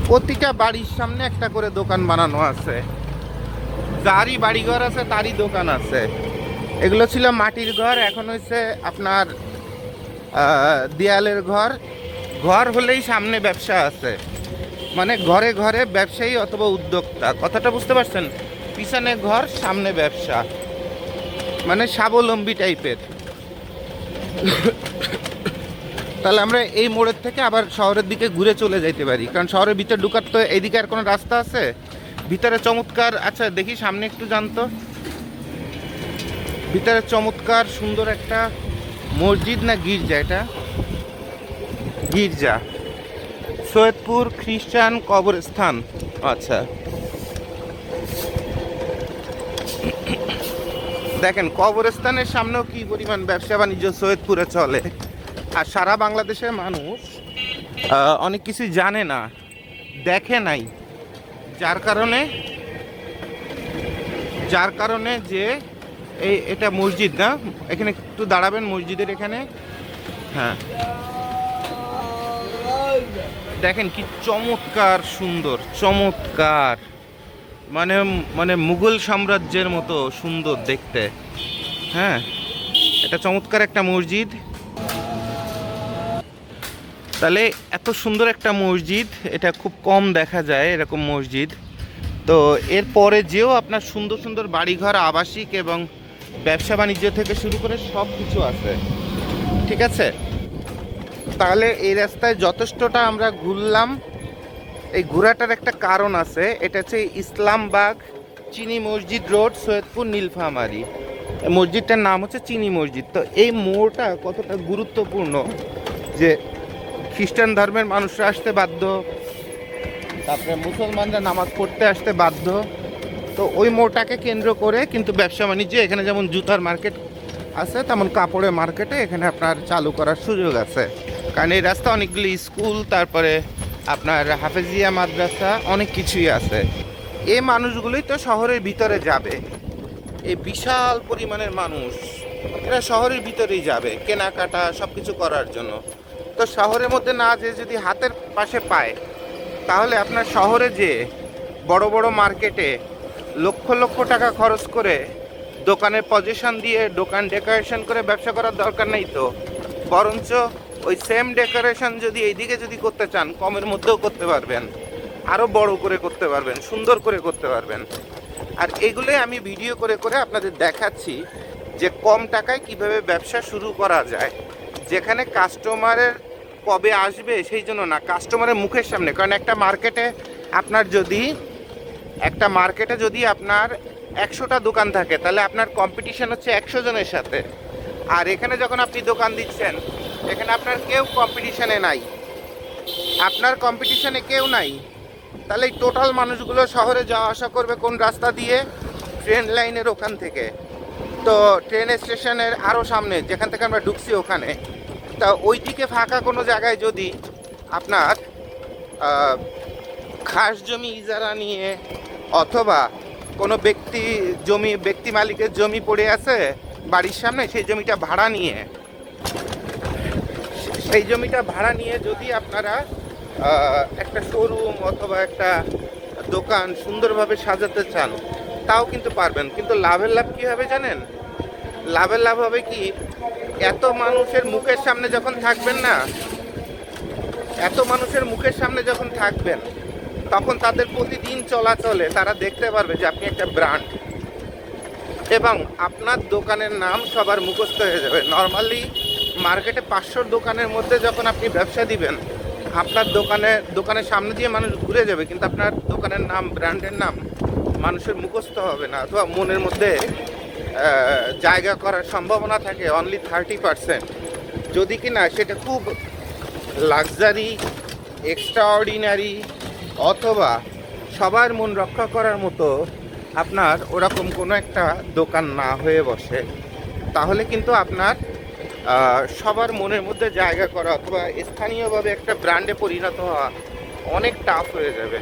প্রতিটা বাড়ির সামনে একটা করে দোকান বানানো আছে, যারই বাড়িঘর আছে তারই দোকান আছে। এগুলো ছিল মাটির ঘর, এখন হয়েছে আপনার দেয়ালের ঘর। ঘর হলেই সামনে ব্যবসা আছে, মানে ঘরে ঘরে ব্যবসায়ী অথবা উদ্যোক্তা, কথাটা বুঝতে পারছেন? পিছনে ঘর, সামনে ব্যবসা, মানে স্বাবলম্বী টাইপের। তাহলে আমরা এই মোড়ের থেকে আবার শহরের দিকে ঘুরে চলে যাইতে পারি, কারণ শহরের ভিতরে ঢুকার তো এইদিকে আর কোনো রাস্তা আছে? ভিতরে চমৎকার, আচ্ছা দেখি সামনে একটু জানতো, ভিতরে চমৎকার সুন্দর একটা মসজিদ না গির্জা, এটা গির্জা, সৈয়দপুর খ্রিস্টান কবরস্থান। আচ্ছা দেখেন, কবরস্থানের সামনেও কি পরিমাণ ব্যবসা বাণিজ্য সৈয়দপুরে চলে। আর সারা বাংলাদেশের মানুষ অনেক কিছু জানে না, দেখে নাই, যার কারণে যে এটা মসজিদ না, এখানে একটু দাঁড়াবেন মসজিদের এখানে। হ্যাঁ দেখেন কি চমৎকার সুন্দর, চমৎকার, মানে মানে মুঘল সাম্রাজ্যের মতো সুন্দর দেখতে। হ্যাঁ, এটা চমৎকার একটা মসজিদ। তাহলে এত সুন্দর একটা মসজিদ, এটা খুব কম দেখা যায় এরকম মসজিদ। তো এরপরে যেও আপনার সুন্দর সুন্দর বাড়িঘর, আবাসিক এবং ব্যবসা বাণিজ্য থেকে শুরু করে সব কিছু আছে, ঠিক আছে। তাহলে এই রাস্তায় যথেষ্টটা আমরা ঘুরলাম। এই ঘোরাটার একটা কারণ আছে, এটা হচ্ছে ইসলামবাগ চিনি মসজিদ রোড, সৈয়দপুর, নীলফামারী। এই মসজিদটার নাম হচ্ছে চিনি মসজিদ। তো এই মোড়টা কতটা গুরুত্বপূর্ণ যে খ্রিস্টান ধর্মের মানুষরা আসতে বাধ্য, তারপরে মুসলমানরা নামাজ পড়তে আসতে বাধ্য। তো ওই মোড়টাকে কেন্দ্র করে কিন্তু ব্যবসা বাণিজ্য, এখানে যেমন জুতার মার্কেট আছে তেমন কাপড়ের মার্কেটে এখানে আপনার চালু করার সুযোগ আছে। কারণ এই রাস্তা অনেকগুলি স্কুল, তারপরে আপনার হাফেজিয়া মাদ্রাসা, অনেক কিছুই আছে। এই মানুষগুলোই তো শহরের ভিতরে যাবে, এই বিশাল পরিমাণের মানুষ এরা শহরের ভিতরেই যাবে কেনাকাটা সব কিছু করার জন্য। তো শহরের মধ্যে না যে যদি হাতের পাশে পায়, তাহলে আপনার শহরে যে বড় বড় মার্কেটে লক্ষ লক্ষ টাকা খরচ করে দোকানের পজিশন দিয়ে দোকান ডেকোরেশন করে ব্যবসা করার দরকার নেই। তো বরঞ্চ ওই সেম ডেকোরেশন যদি এইদিকে যদি করতে চান, কমের মধ্যেও করতে পারবেন, আরও বড় করে করতে পারবেন, সুন্দর করে করতে পারবেন। আর এগুলোই আমি ভিডিও করে করে আপনাদের দেখাচ্ছি যে কম টাকায় কিভাবে ব্যবসা শুরু করা যায়, যেখানে কাস্টমারের কবে আসবে সেই জন্য না, কাস্টমারের মুখের সামনে। কারণ একটা মার্কেটে যদি আপনার 100টা দোকান থাকে, তাহলে আপনার কম্পিটিশন হচ্ছে 100 জনের সাথে। আর এখানে যখন আপনি দোকান দিচ্ছেন, এখানে আপনার কেউ কম্পিটিশনে নাই, আপনার কম্পিটিশনে কেউ নাই। তাহলে এই টোটাল মানুষগুলো শহরে যাওয়া আসা করবে কোন রাস্তা দিয়ে? ট্রেন লাইনের ওখান থেকে। তো ট্রেন স্টেশনের আরও সামনে যেখান থেকে আমরা ঢুকছি ওখানে, তা ওই দিকে ফাঁকা কোনো জায়গায় যদি আপনার খাস জমি ইজারা নিয়ে, অথবা কোনো ব্যক্তি মালিকের জমি পড়ে আছে বাড়ির সামনে, সেই জমিটা ভাড়া নিয়ে যদি আপনারা একটা শোরুম অথবা একটা দোকান সুন্দরভাবে সাজাতে চান, তাও কিন্তু পারবেন। কিন্তু লাভের লাভ কী হবে জানেন? লাভের লাভ হবে কি, এত মানুষের মুখের সামনে যখন থাকবেন, তখন তাদের প্রতিদিন চলাচলে তারা দেখতে পারবে যে আপনি একটা ব্র্যান্ড, এবং আপনার দোকানের নাম সবার মুখস্থ হয়ে যাবে। নর্মালি মার্কেটে 500 দোকানের মধ্যে যখন আপনি ব্যবসা দিবেন, আপনার দোকানের সামনে দিয়ে মানুষ ঘুরে যাবে, কিন্তু আপনার দোকানের নাম, ব্র্যান্ডের নাম মানুষের মুখস্থ হবে না, অথবা মনের মধ্যে জায়গা করার সম্ভাবনা থাকে অনলি 30%। যদি কিনা সেটা খুব লাক্সারি, এক্সট্রাঅর্ডিনারি, অথবা সবার মন রক্ষা করার মতো আপনার ওরকম কোনো একটা দোকান না হয়ে বসে, তাহলে কিন্তু আপনার সবার মনের মধ্যে জায়গা করা অথবা স্থানীয়ভাবে একটা ব্র্যান্ডে পরিণত হওয়া অনেক টাফ হয়ে যাবে।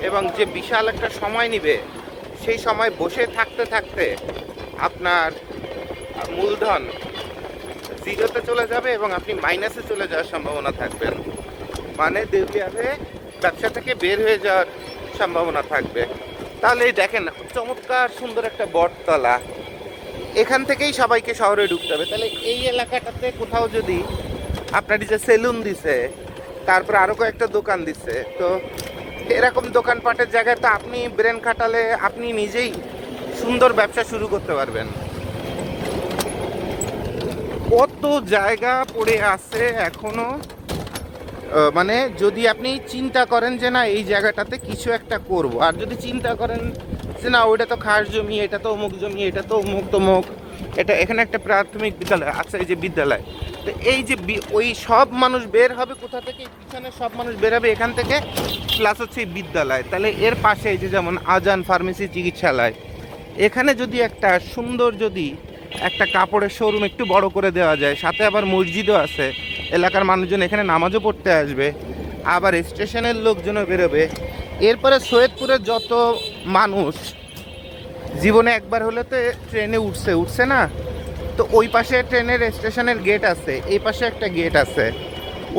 এবং যে বিশাল একটা সময় নেবে, সেই সময় বসে থাকতে থাকতে আপনার মূলধন জিরোতে চলে যাবে এবং আপনি মাইনাসে চলে যাওয়ার সম্ভাবনা থাকবেন, মানে দেউলিয়াতে ব্যবসা থেকে বের হয়ে যাওয়ার সম্ভাবনা থাকবে। তাহলে দেখেন চমৎকার সুন্দর একটা বটতলা, এখান থেকেই সবাইকে শহরে ঢুকতে হবে। তাহলে এই এলাকাটাতে কোথাও যদি আপনার যে সেলুন দিছে, তারপর আরও কয়েকটা দোকান দিছে, তো এরকম দোকানপাটের জায়গায় তো আপনি ব্রেন খাটালে আপনি নিজেই সুন্দর ব্যবসা শুরু করতে পারবেন। কত জায়গা পড়ে আছে এখনো, মানে যদি আপনি চিন্তা করেন যে না এই জায়গাটাতে কিছু একটা করব, আর যদি চিন্তা করেন যে না ওইটা তো খাস জমি, এটা তো অমুক জমি, এটা তো অমুক তমুক, এটা এখানে একটা প্রাথমিক বিদ্যালয় আচ্ছা, এই যে বিদ্যালয়, তো এই যে ওই সব মানুষ বের হবে কোথা থেকে? পিছনে সব মানুষ বের হবে এখান থেকে, প্লাস হচ্ছে এই বিদ্যালয়। তাহলে এর পাশে এই যে যেমন আজান ফার্মেসি চিকিৎসালয়, এখানে যদি একটা সুন্দর একটা কাপড়ের শোরুম একটু বড় করে দেওয়া যায়, সাথে আবার মসজিদও আছে, এলাকার মানুষজন এখানে নামাজও পড়তে আসবে, আবার স্টেশনের লোকজনও বেরোবে। এরপরে সৈয়দপুরের যত মানুষ জীবনে একবার হলে তো ট্রেনে উঠছে না, তো ওই পাশে ট্রেনের স্টেশনের গেট আছে, এই পাশে একটা গেট আছে,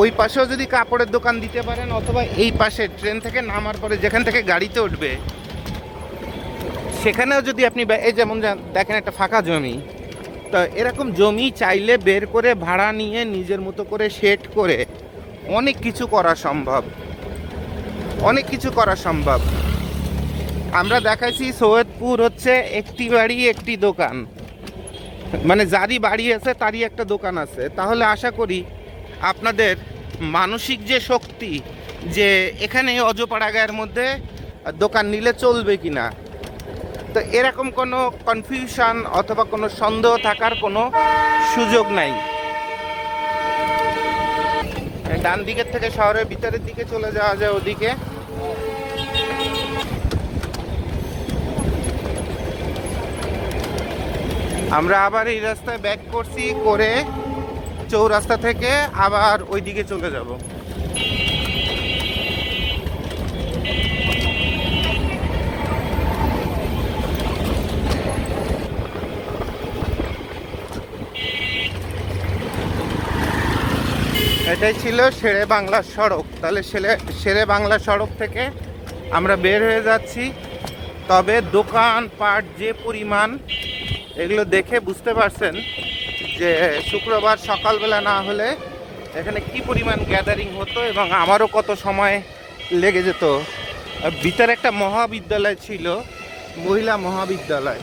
ওই পাশেও যদি কাপড়ের দোকান দিতে পারেন, অথবা এই পাশে ট্রেন থেকে নামার পরে যেখান থেকে গাড়িতে উঠবে সেখানেও যদি আপনি, এই যেমন দেখেন একটা ফাঁকা জমি, তো এরকম জমি চাইলে বের করে ভাড়া নিয়ে নিজের মতো করে সেট করে অনেক কিছু করা সম্ভব, অনেক কিছু করা সম্ভব। আমরা দেখাইছি সৈয়দপুর হচ্ছে একটি বাড়ি একটি দোকান, মানে যারই বাড়ি আছে তারই একটা দোকান আছে। তাহলে আশা করি আপনাদের মানসিক যে শক্তি, যে এখানে অজপাড়া গায়ের মধ্যে দোকান নিলে চলবে কি না, তো এরকম কোনো কনফিউশন অথবা কোনো সন্দেহ থাকার কোনো সুযোগ নাই। ডান দিকের থেকে শহরের ভিতরের দিকে চলে যাওয়া যায় ওদিকে। আমরা আবার এই রাস্তায় ব্যাক করছি, করে চৌরাস্তা থেকে আবার ওই দিকে চলে যাব। এটাই ছিল শেরে বাংলা সড়ক। তাহলে শেরে বাংলা সড়ক থেকে আমরা বের হয়ে যাচ্ছি। তবে দোকানপাট যে পরিমাণ, এগুলো দেখে বুঝতে পারছেন যে শুক্রবার সকালবেলা না হলে এখানে কি পরিমাণ গ্যাদারিং হতো এবং আমারও কত সময় লেগে যেত। ভিতরে একটা মহাবিদ্যালয় ছিল, মহিলা মহাবিদ্যালয়।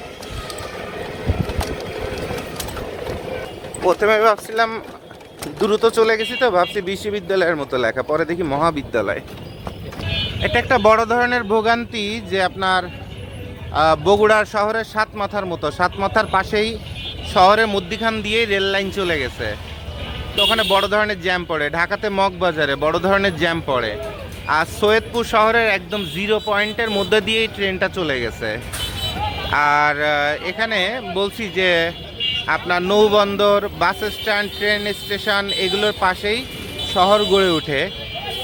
প্রথমে ভাবছিলাম দ্রুত চলে গেছি, তো ভাবছি বিশ্ববিদ্যালয়ের মতো লেখা, পরে দেখি মহাবিদ্যালয়। এটা একটা বড় ধরনের ভোগান্তি যে আপনার বগুড়ার শহরের সাত মাথার মতো, সাত মাথার পাশেই শহরের মধ্যিখান দিয়ে রেল লাইন চলে গেছে, তো ওখানে বড় ধরনের জ্যাম পড়ে। ঢাকাতে মগবাজারে বড় ধরনের জ্যাম পড়ে, আর সৈয়দপুর শহরের একদম 0 পয়েন্টের মধ্যে দিয়েই ট্রেনটা চলে গেছে। আর এখানে বলছি যে আপনার নৌবন্দর, বাস স্ট্যান্ড, ট্রেন স্টেশন এগুলোর পাশেই শহর গড়ে ওঠে।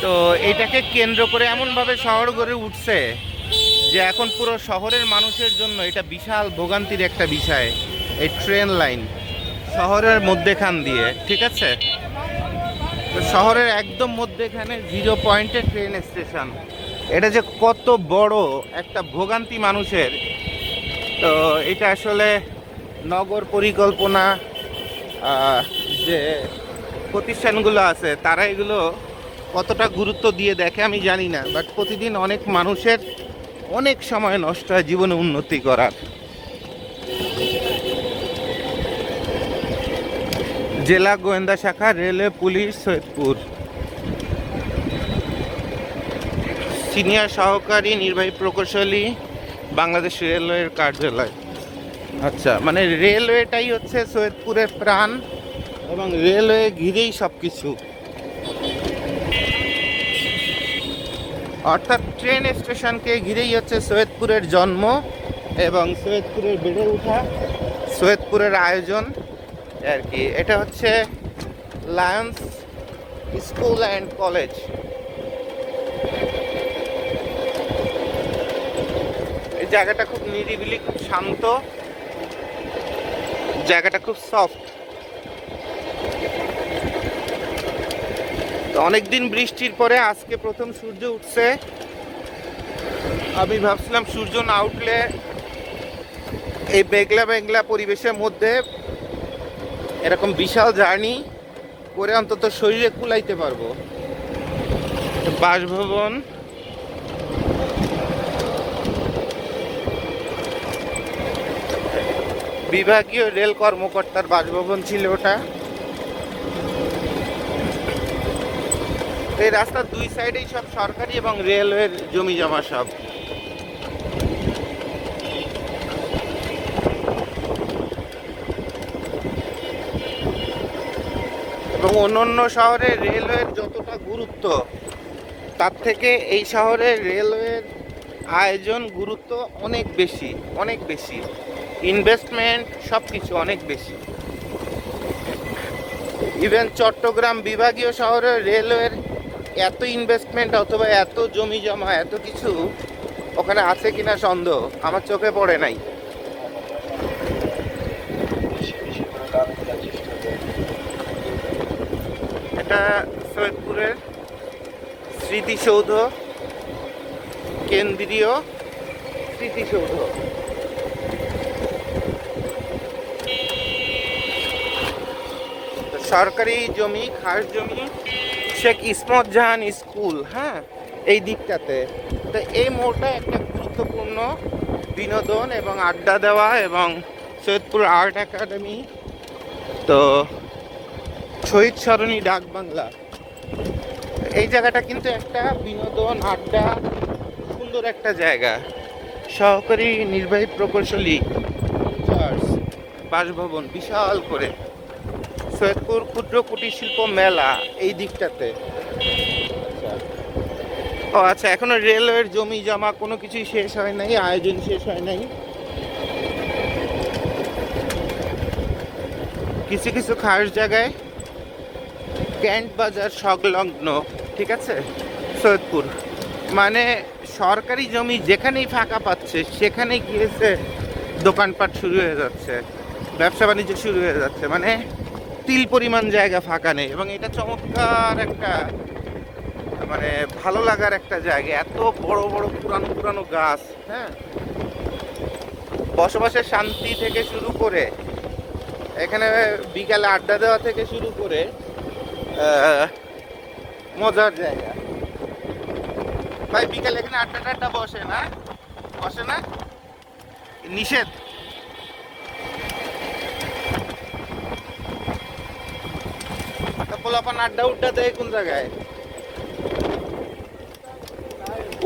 তো এটাকে কেন্দ্র করে এমনভাবে শহর গড়ে উঠছে যে এখন পুরো শহরের মানুষের জন্য এটা বিশাল ভোগান্তির একটা বিষয়, এই ট্রেন লাইন শহরের মধ্যেখান দিয়ে। ঠিক আছে, তো শহরের একদম মধ্যেখানে 0 পয়েন্টে ট্রেন স্টেশন, এটা যে কত বড় একটা ভোগান্তি মানুষের। তো এটা আসলে নগর পরিকল্পনা যে প্রতিষ্ঠানগুলো আছে তারা এগুলো কতটা গুরুত্ব দিয়ে দেখে আমি জানি না, বাট প্রতিদিন অনেক মানুষের অনেক সময় নষ্ট হয় জীবনে উন্নতি করার। জেলা গোয়েন্দা শাখা, রেলওয়ে পুলিশ, সৈয়দপুর। সিনিয়র সহকারী নির্বাহী প্রকৌশলী, বাংলাদেশ রেলওয়ের কার্যালয়। আচ্ছা, মানে রেলওয়েটাই হচ্ছে সৈয়দপুরের প্রাণ এবং রেলওয়ে ঘিরেই সব কিছু। অর্থাৎ ট্রেন স্টেশনকে ঘিরেই হচ্ছে সৈয়দপুরের জন্ম এবং সৈয়দপুরের বেড়ে ওঠা, সৈয়দপুরের আয়োজন আর কি। এটা হচ্ছে লায়ন্স স্কুল অ্যান্ড কলেজ। এই জায়গাটা খুব নিরিবিলি, খুব শান্ত, জায়গাটা খুব সফট। তো অনেকদিন বৃষ্টির পরে আজকে প্রথম সূর্য উঠছে। আমি ভাবছিলাম সূর্য না উঠলে এই মেঘলা মেঘলা পরিবেশের মধ্যে এরকম বিশাল জার্নি করে অন্তত শরীরে কুলাইতে পারবো। বাসভবন, বিভাগীয় রেল কর্মকর্তার বাসভবন ছিল ওটা। এই রাস্তার দুই সাইডেই সব সরকারি এবং রেলওয়ের জমি জমা সব। এবং অন্যান্য শহরে রেলওয়ের যতটা গুরুত্ব, তার থেকে এই শহরের রেলওয়ের আয়োজন গুরুত্ব অনেক বেশি, অনেক বেশি। ইনভেস্টমেন্ট সব কিছু অনেক বেশি। ইভেন চট্টগ্রাম বিভাগীয় শহরের রেলওয়ের এত ইনভেস্টমেন্ট অথবা এত জমি জমা এত কিছু ওখানে আছে কিনা সন্দেহ, আমার চোখে পড়ে নাই। এটা সৈয়দপুরের স্মৃতিসৌধ, কেন্দ্রীয় স্মৃতিসৌধ। সরকারি জমি, খাস জমি শেখ ইসমত জাহান স্কুল, হ্যাঁ, এই দিকটাতে। তো এই মোড়টা একটা গুরুত্বপূর্ণ বিনোদন এবং আড্ডা দেওয়া, এবং সৈয়দপুর আর্ট একাডেমি, তো শহীদ সরণি ডাক বাংলা, এই জায়গাটা কিন্তু একটা বিনোদন আড্ডা সুন্দর একটা জায়গা। সহকারী নির্বাহী প্রকৌশলী বাসভবন বিশাল করে, সৈয়দপুর ক্ষুদ্র কুটির শিল্প মেলা এই দিকটাতে। ও আচ্ছা, এখনো রেলওয়ের জমি জমা কোনো কিছুই শেষ হয় নাই, আয়োজন শেষ হয় নাই। কিছু কিছু খাস জায়গায় ক্যান্ট বাজার সংলগ্ন, ঠিক আছে, সৈয়দপুর মানে সরকারি জমি যেখানেই ফাঁকা পাচ্ছে সেখানেই গিয়েছে দোকানপাট শুরু হয়ে যাচ্ছে, ব্যবসা বাণিজ্য শুরু হয়ে যাচ্ছে, মানে তিল পরিমাণ জায়গা ফাঁকা নেই। এবং এটা চমৎকার একটা, মানে ভালো লাগার একটা জায়গা, এত বড় বড় পুরানো পুরানো গাছ, হ্যাঁ, বসবাসের শান্তি থেকে শুরু করে, এখানে বিকালে আড্ডা দেওয়া থেকে শুরু করে মজার জায়গা। ভাই বিকালে এখানে আড্ডা টাড্ডা বসে না? বসে না? নিষেধ? পোলাপান আড্ডা উড্ডা দেয় কোন জায়গায়?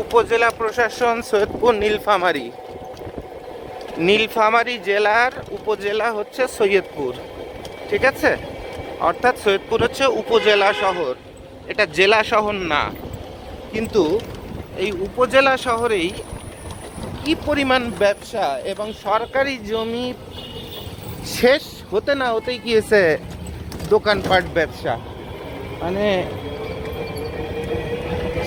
উপজেলা প্রশাসন সৈয়দপুর নীলফামারী, নীলফামারী জেলার উপজেলা হচ্ছে সৈয়দপুর, ঠিক আছে, অর্থাৎ সৈয়দপুর হচ্ছে উপজেলা শহর, এটা জেলা শহর না। কিন্তু এই উপজেলা শহরেই কি পরিমাণ ব্যবসা এবং সরকারি জমি শেষ হতে না হতেই গিয়েছে দোকানপাট ব্যবসা, মানে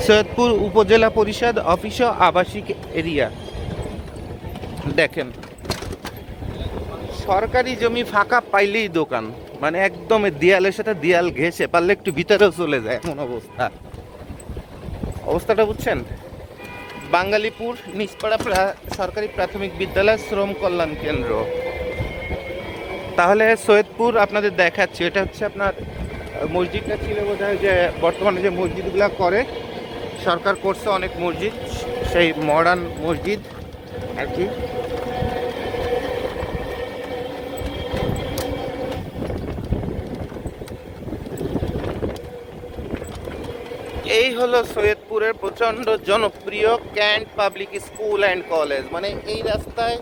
সৈয়দপুর উপজেলা পরিষদ অফিস ও আবাসিক এরিয়া। দেখেন, সরকারি জমি ফাঁকা পাইলেই দোকান, মানে একদম দেয়ালের সাথে দেয়াল ঘেঁষে, পারলে একটু ভিতরেও চলে যায় এমন অবস্থা। অবস্থাটা বুঝছেন? বাঙ্গালীপুর নিচপাড়া সরকারি প্রাথমিক বিদ্যালয় শ্রম কল্যাণ কেন্দ্র। তাহলে সৈয়দপুর আপনাদের দেখাচ্ছি, এটা হচ্ছে আপনার মসজিদটা ছিল বোধহয়, যে বর্তমানে যে মসজিদগুলো করে সরকার করছে অনেক মসজিদ, সেই মডার্ন মসজিদ আর কি। এই হলো সৈয়দপুরের প্রচণ্ড জনপ্রিয় can't public school and college. মানে এই রাস্তায়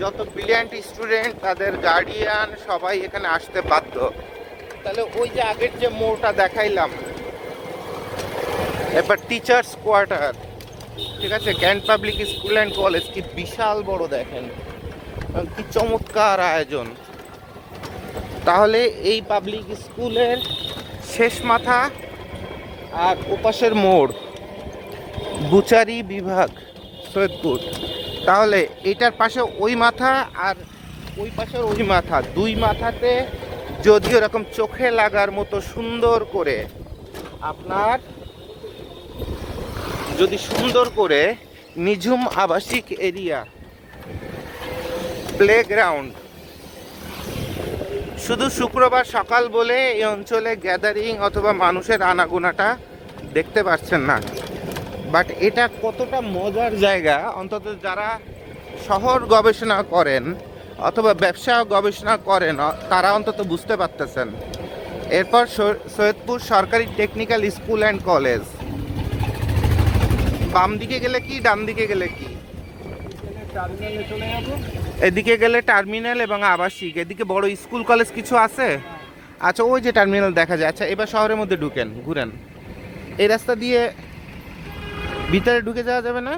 যত ব্রিলিয়ান্ট স্টুডেন্ট, তাদের গার্ডিয়ান, সবাই এখানে আসতে বাধ্য। তাহলে ওই যে আগের যে মোড়টা দেখাইলাম, এবার টিচার্স কোয়ার্টার, ঠিক আছে, can't public school and college, কি বিশাল বড়, দেখেন কি চমৎকার আয়োজন। তাহলে এই পাবলিক স্কুলের শেষ মাথা আর ওপাশের মোড় বুচারি বিভাগ সৈয়দপুর। তাহলে এটার পাশে ওই মাথা আর ওই পাশের ওই মাথা, দুই মাথাতে যদি ওরকম চোখে লাগার মতো সুন্দর করে আপনার, যদি সুন্দর করে নিঝুম আবাসিক এরিয়া, প্লেগ্রাউন্ড, শুধু শুক্রবার সকাল বলে এই অঞ্চলে গ্যাদারিং অথবা মানুষের আনাগোনাটা দেখতে পাচ্ছেন না, বাট এটা কতটা মজার জায়গা, অন্তত যারা শহর গবেষণা করেন অথবা ব্যবসা গবেষণা করেন তারা অন্তত বুঝতে পারতেছেন। এরপর সৈয়দপুর সরকারি টেকনিক্যাল স্কুল অ্যান্ড কলেজ। বাম দিকে গেলে কি, ডান দিকে গেলে কি? এদিকে গেলে টার্মিনাল এবং আবাসিক, এদিকে বড় স্কুল কলেজ কিছু আছে। আচ্ছা, ওই যে টার্মিনাল দেখা যায়। আচ্ছা, এবার শহরের মধ্যে ঢুকেন, ঘুরেন, এই রাস্তা দিয়ে ভিতরে ঢুকে যাওয়া যাবে না?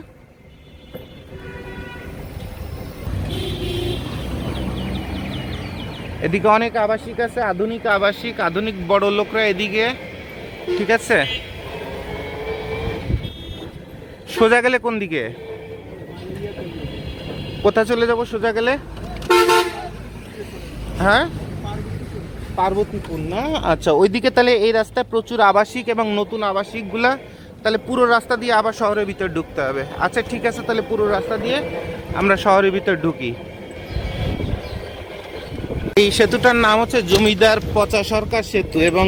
এদিকে অনেক আবাসিক আছে, আধুনিক আবাসিক, আধুনিক বড় লোকরা এদিকে, ঠিক আছে। সোজা গেলে কোন দিকে, কোথা চলে যাব সোজা গেলে? হ্যাঁ, পার্বতীপুর না? আচ্ছা, ওইদিকে তাহলে এই রাস্তায় প্রচুর আবাসিক এবং নতুন আবাসিকগুলা, তাহলে পুরো রাস্তা দিয়ে আবার শহরের ভিতর ঢুকতে হবে। আচ্ছা ঠিক আছে, তাহলে পুরো রাস্তা দিয়ে আমরা শহরের ভিতর ঢুকি। এই সেতুটার নাম হচ্ছে জমিদার পচা সরকার সেতু, এবং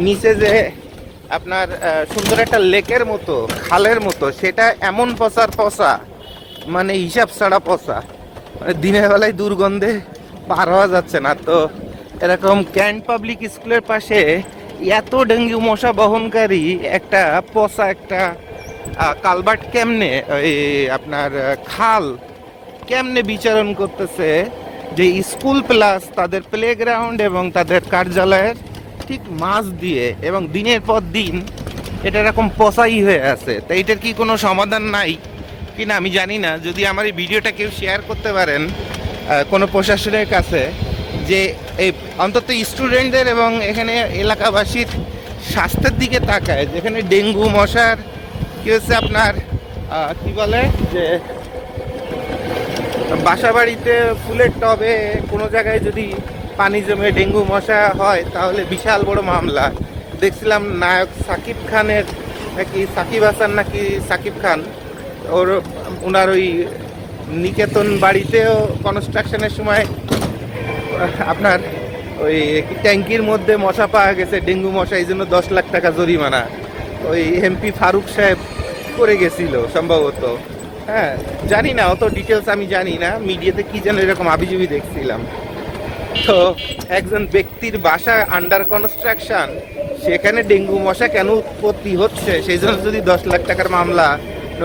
নিচে যে আপনার সুন্দর একটা লেকের মতো, খালের মতো, সেটা এমন পচার পচা, মানে হিসাব ছাড়া পচা, মানে দিনের বেলায় দুর্গন্ধে পার হওয়া যাচ্ছে না। তো এরকম ক্যান্ট পাবলিক স্কুলের পাশে এত ডেঙ্গু মশা বহনকারী একটা পচা একটা কালভার্ট কেমনে, ওই আপনার খাল কেমনে বিচারণ করতেছে যে স্কুল প্লাস তাদের প্লেগ্রাউন্ড এবং তাদের কার্যালয়ের ঠিক মাঝ দিয়ে, এবং দিনের পর দিন এটা এরকম পচাই হয়ে আছে। তো এইটার কি কোনো সমাধান নাই কিনা আমি জানি না। যদি আমার এই ভিডিওটা কেউ শেয়ার করতে পারেন কোনো প্রশাসনের কাছে, যে এই অন্তত স্টুডেন্টদের এবং এখানে এলাকাবাসীর স্বাস্থ্যের দিকে তাকায়, যেখানে ডেঙ্গু মশার কি হচ্ছে আপনার কি বলে যে বাসা বাড়িতে ফুলের টবে কোনো জায়গায় যদি পানি জমে ডেঙ্গু মশা হয় তাহলে বিশাল বড় মামলা। দেখছিলাম নায়ক সাকিব খানের নাকি, সাকিব হাসান নাকি সাকিব খান, ওনার ওই নিকেতন বাড়িতেও কনস্ট্রাকশনের সময় আপনার ওই ট্যাঙ্কির মধ্যে মশা পাওয়া গেছে, ডেঙ্গু মশা, এই জন্য 10 লাখ টাকা জরিমানা ওই এমপি ফারুক সাহেব করে গেছিল সম্ভবত। হ্যাঁ, জানি না, অত ডিটেলস আমি জানি না, মিডিয়াতে কি যেন এরকম আবিজুবি দেখছিলাম। তো একজন ব্যক্তির বাসা আন্ডার কনস্ট্রাকশন, সেখানে ডেঙ্গু মশা কেন উৎপত্তি হচ্ছে, সেই জন্য যদি 10 লাখ টাকার মামলা,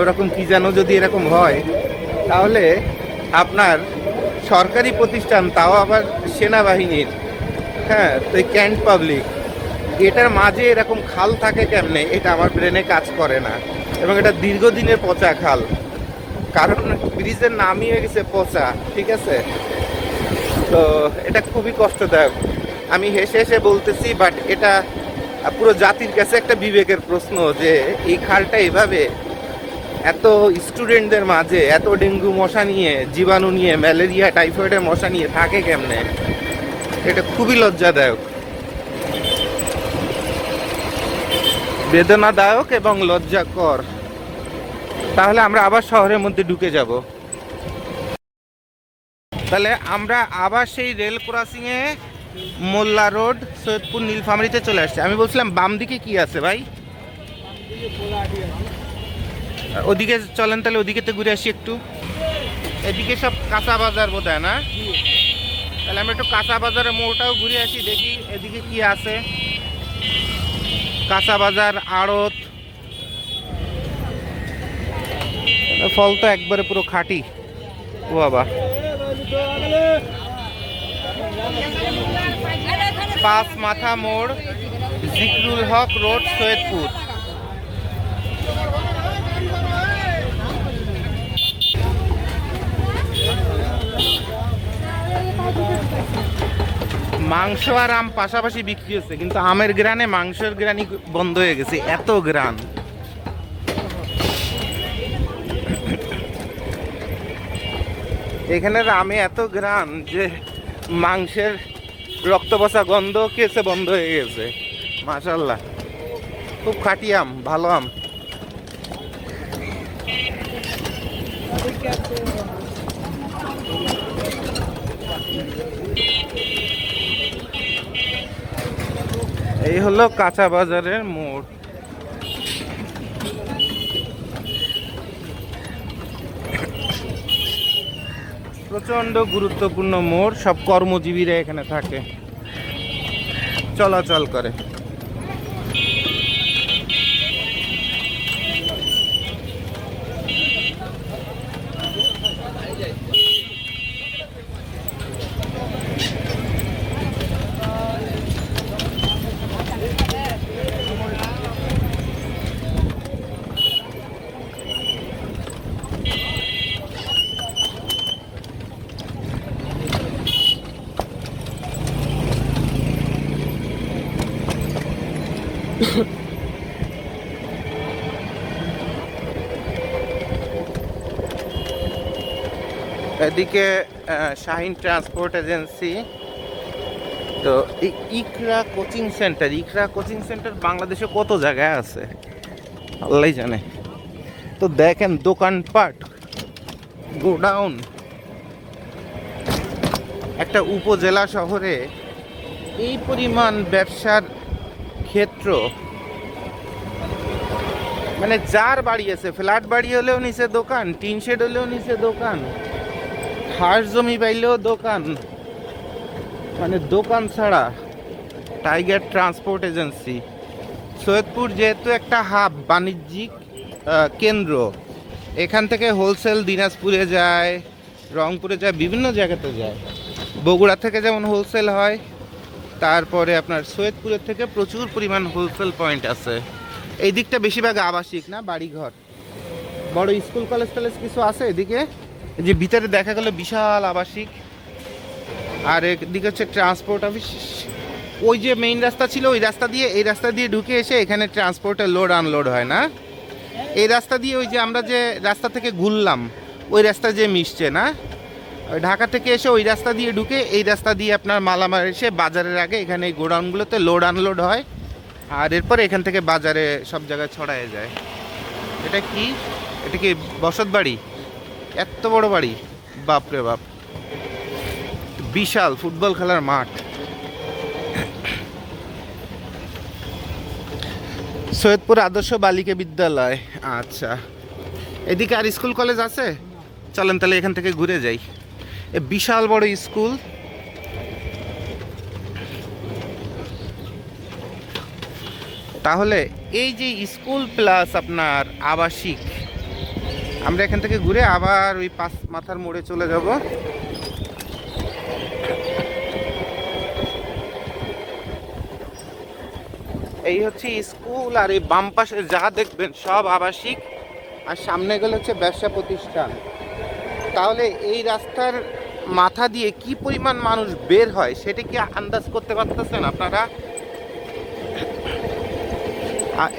ওরকম কি যেন যদি এরকম হয়, তাহলে আপনার সরকারি প্রতিষ্ঠান, তাও আবার সেনাবাহিনীর, হ্যাঁ, তো এই ক্যান্ট পাবলিক, এটার মাঝে এরকম খাল থাকে কেমনে, এটা আমার ব্রেনে কাজ করে না। এবং এটা দীর্ঘদিনের পচা খাল, কারণ ব্রিজের নামই হয়ে গেছে পচা, ঠিক আছে। তো এটা খুবই কষ্টদায়ক, আমি হেসে হেসে বলতেছি, বাট এটা পুরো জাতির কাছে একটা বিবেকের প্রশ্ন যে এই খালটা এভাবে এত স্টুডেন্টদের মাঝে এত ডেঙ্গু মশা নিয়ে, জীবাণু নিয়ে, ম্যালেরিয়া টাইফয়েডের মশা নিয়ে থাকে কেমনে, এটা খুবই লজ্জাদায়ক, বেদনাদায়ক এবং লজ্জাকর। তাহলে আমরা আবার শহরের মধ্যে ঢুকে যাব। তাহলে আমরা আবার সেই রেল ক্রসিংয়ে মোল্লা রোড, সৈয়দপুর, নীলফামারীতে চলে আসছে। আমি বলছিলাম বাম দিকে কি আছে ভাই? ওদিকে চলেন, তাহলে ওদিকেতে ঘুরে আসি একটু। এদিকে সব কাঁচা বাজার বোধ হয় না? তাহলে আমরা একটু কাঁচা বাজারের মোড়টাও ঘুরে আসি, দেখি এদিকে কি আছে। কাঁচা বাজার, আড়ত, ফল তো একবারে পুরো খাঁটি। ও বাবা, 5 মাথা মোড়, জিকরুল হক রোড, সৈয়দপুর। মাংস আর আম পাশাপাশি বিক্রি হচ্ছে, কিন্তু আমের গ্রানে মাংসের গ্রানই বন্ধ হয়ে গেছে, এত গ্রান। এখানের আমে এত গ্রান যে মাংসের রক্তপচা গন্ধ কেসে বন্ধ হয়ে গেছে। মাশাআল্লাহ, খুব খাঁটি আম, ভালো আম। এই হলো কাঁচা বাজারের মোড়। প্রচন্ড গুরুত্বপূর্ণ মোড়, সব কর্মজীবীরা এখানে থাকে, চলাচল করে। এদিকে শাহিন ট্রান্সপোর্ট এজেন্সি। তো Iqra coaching centre, Iqra coaching centre বাংলাদেশে কত জায়গায় আছে আল্লাহ জানে। তো দেখেন দোকানপাট, গোডাউন, একটা উপজেলা শহরে এই পরিমাণ ব্যবসার ক্ষেত্র, মানে যার বাড়ি আছে, ফ্ল্যাট বাড়ি হলেও নিচে দোকান, টিন শেড হলেও নিচে দোকান, হাঁস জমি পাইলেও দোকান, মানে দোকান ছাড়া টাইগার ট্রান্সপোর্ট এজেন্সি। সৈয়দপুর যেহেতু একটা হাব, বাণিজ্যিক কেন্দ্র, এখান থেকে হোলসেল দিনাজপুরে যায়, রংপুরে যায়, বিভিন্ন জায়গাতে যায়। বগুড়া থেকে যেমন হোলসেল হয়, তারপরে আপনার সৈয়দপুরের থেকে প্রচুর পরিমাণ হোলসেল পয়েন্ট আছে। এই দিকটা বেশিরভাগ আবাসিক, না বাড়িঘর। বড় স্কুল কলেজ টলেজ কিছু আছে এদিকে, যে ভিতরে দেখা গেল বিশাল আবাসিক। আর এদিকে হচ্ছে ট্রান্সপোর্ট অফিস। ওই যে মেইন রাস্তা ছিল, ওই রাস্তা দিয়ে, এই রাস্তা দিয়ে ঢুকে এসে এখানে ট্রান্সপোর্টের লোড আনলোড হয় না। এই রাস্তা দিয়ে ওই যে আমরা যে রাস্তা থেকে ঘুরলাম, ওই রাস্তা যে মিশছে না, ওই ঢাকা থেকে এসে ওই রাস্তা দিয়ে ঢুকে এই রাস্তা দিয়ে আপনার মালামাল এসে বাজারের আগে এখানে এই গোডাউনগুলোতে লোড আনলোড হয়, আর এরপর এখান থেকে বাজারে সব জায়গায় ছড়ায় যায়। এটা কি, এটা কি বসত বাড়ি? এত বড় বাড়ি, বাপরে বাপ, বিশাল ফুটবল খেলার মাঠ। সৈয়দপুর আদর্শ বালিকা বিদ্যালয়। আচ্ছা, এদিকে আর স্কুল কলেজ আছে? চলেন তাহলে এখান থেকে ঘুরে যাই। এ বিশাল বড় স্কুল। তাহলে এই যে স্কুল প্লাস আপনার আবাসিক, আমরা এখান থেকে ঘুরে আবার ওই পাঁচ মাথার মোড়ে চলে যাব। এই হচ্ছে স্কুল, আর এই বাম পাশে যা দেখবেন সব আবাসিক, আর সামনে গেলে হচ্ছে ব্যবসা প্রতিষ্ঠান। তাহলে এই রাস্তার মাথা দিয়ে কি পরিমাণ মানুষ বের হয় সেটা কি আন্দাজ করতে পারতেছেন আপনারা?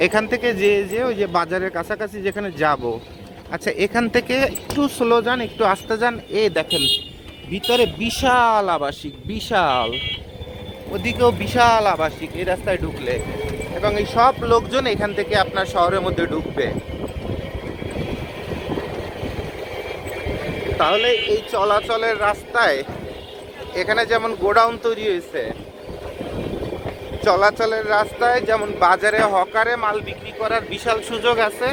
এখান থেকে যে ওই যে বাজারের কাছাকাছি যেখানে যাব, আচ্ছা এখান থেকে একটু স্লো যান, একটু আস্তে যান, এ দেখেন ভিতরে বিশাল আবাসিক, বিশাল, ওদিকেও বিশাল আবাসিক এই রাস্তায় ঢুকলে, এবং এই সব লোকজন এখান থেকে আপনার শহরের মধ্যে ঢুকবে। তাহলে এই চলাচলের রাস্তায় এখানে যেমন গোডাউন তৈরি হয়েছে, চলাচলের রাস্তায় যেমন বাজারে হকারে মাল বিক্রি করার বিশাল সুযোগ আছে,